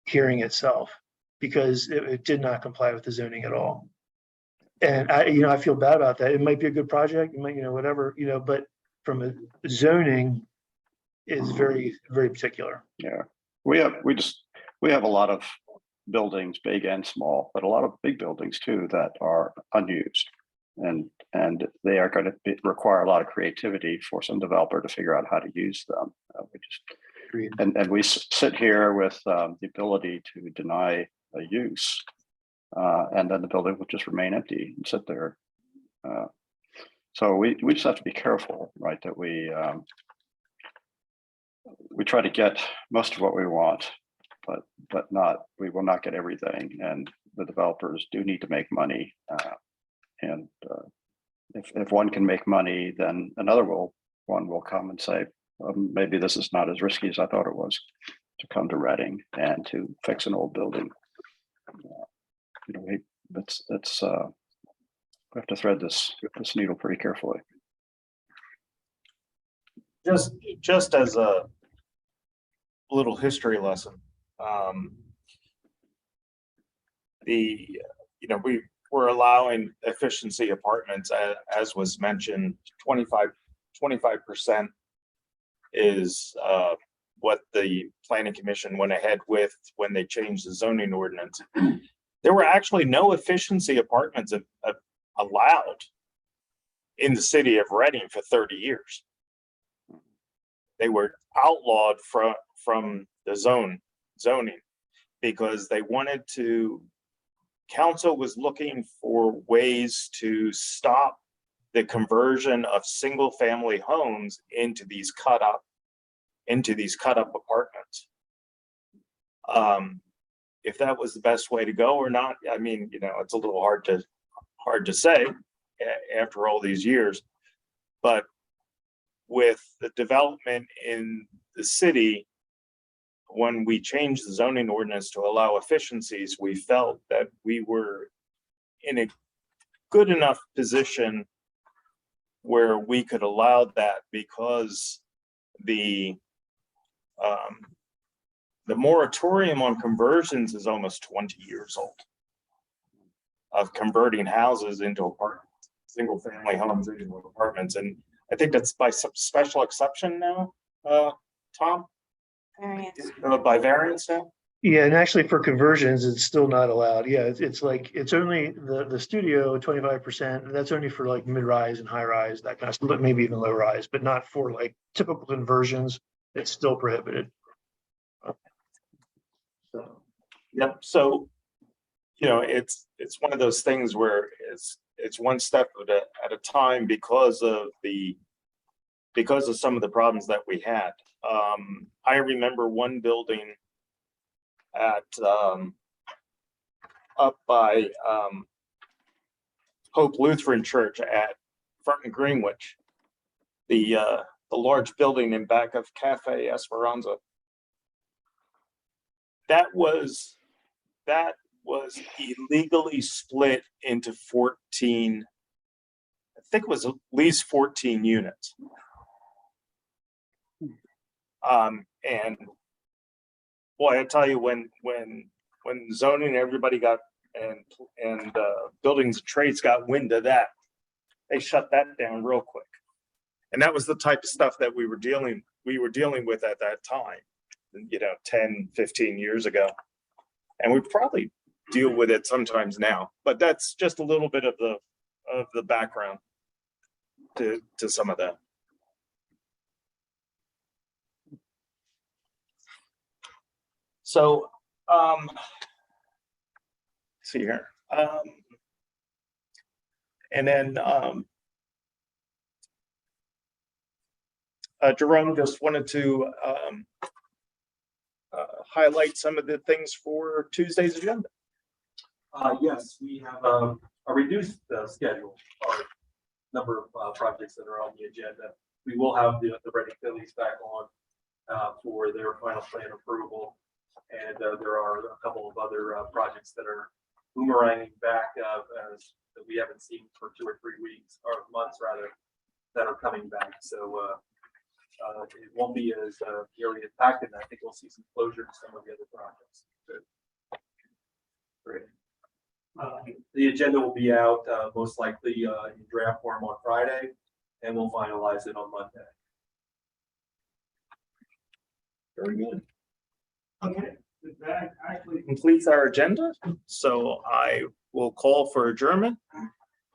hearing itself, because it did not comply with the zoning at all. And I feel bad about that. It might be a good project, it might, whatever, but from a zoning is very, very particular. Yeah, we have a lot of buildings, big and small, but a lot of big buildings too that are unused. And they are going to require a lot of creativity for some developer to figure out how to use them. And we sit here with the ability to deny a use, and then the building will just remain empty and sit there. So we just have to be careful, right? That we try to get most of what we want, but we will not get everything. And the developers do need to make money. If one can make money, then another one will come and say, maybe this is not as risky as I thought it was to come to Reading and to fix an old building. We have to thread this needle pretty carefully. just as a little history lesson, we were allowing efficiency apartments, as was mentioned, 25% is what the planning commission went ahead with when they changed the zoning ordinance. There were actually no efficiency apartments allowed in the city of Reading for 30 years. They were outlawed from the zoning because they wanted to, council was looking for ways to stop the conversion of single family homes into these cut up apartments. If that was the best way to go or not, I mean, it's a little hard to say after all these years, but with the development in the city, when we changed the zoning ordinance to allow efficiencies, we felt that we were in a good enough position where we could allow that, because the moratorium on conversions is almost 20 years old, of converting houses into apartments, single family homes into apartments. And I think that's by some special exception now, Tom? By variance now? Yeah, and actually for conversions, it's still not allowed. Yeah, it's like, it's only the studio 25%, and that's only for like mid-rise and high-rise, that kind of stuff, but maybe even low-rise, but not for like typical conversions. It's still prohibited. Yep. So, it's one of those things where it's one step at a time because of some of the problems that we had. I remember one building at up by Hope Lutheran Church at Front and Greenwich, the large building in back of Cafe Esperanza. That was illegally split into 14, I think it was at least 14 units. And boy, I tell you, when zoning, everybody got, and buildings and trades got wind of that, they shut that down real quick. And that was the type of stuff that we were dealing with at that time, 10, 15 years ago. And we probably deal with it sometimes now, but that's just a little bit of the background to some of that. So, let's see here. And then Jerome just wanted to highlight some of the things for Tuesday's agenda. Yes, we have a reduced schedule, or number of projects that are on the agenda. We will have the Reading Phillies back on for their final plan approval. And there are a couple of other projects that are boomeranging back as that we haven't seen for 2 or 3 weeks, or months rather, that are coming back. So it won't be as nearly impacted. I think we'll see some closure to some of the other projects. Good. Great. The agenda will be out most likely in draft form on Friday, and we'll finalize it on Monday. Very good. Okay, that actually completes our agenda. So I will call for adjournment,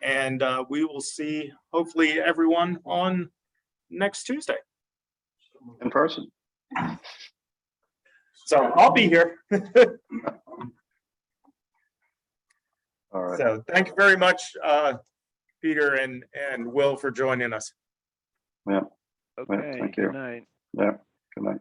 and we will see hopefully everyone on next Tuesday. In person. So I'll be here. All right. So thank you very much, Peter and Will, for joining us. Yeah. Okay, thank you. good night. Yeah. Good night.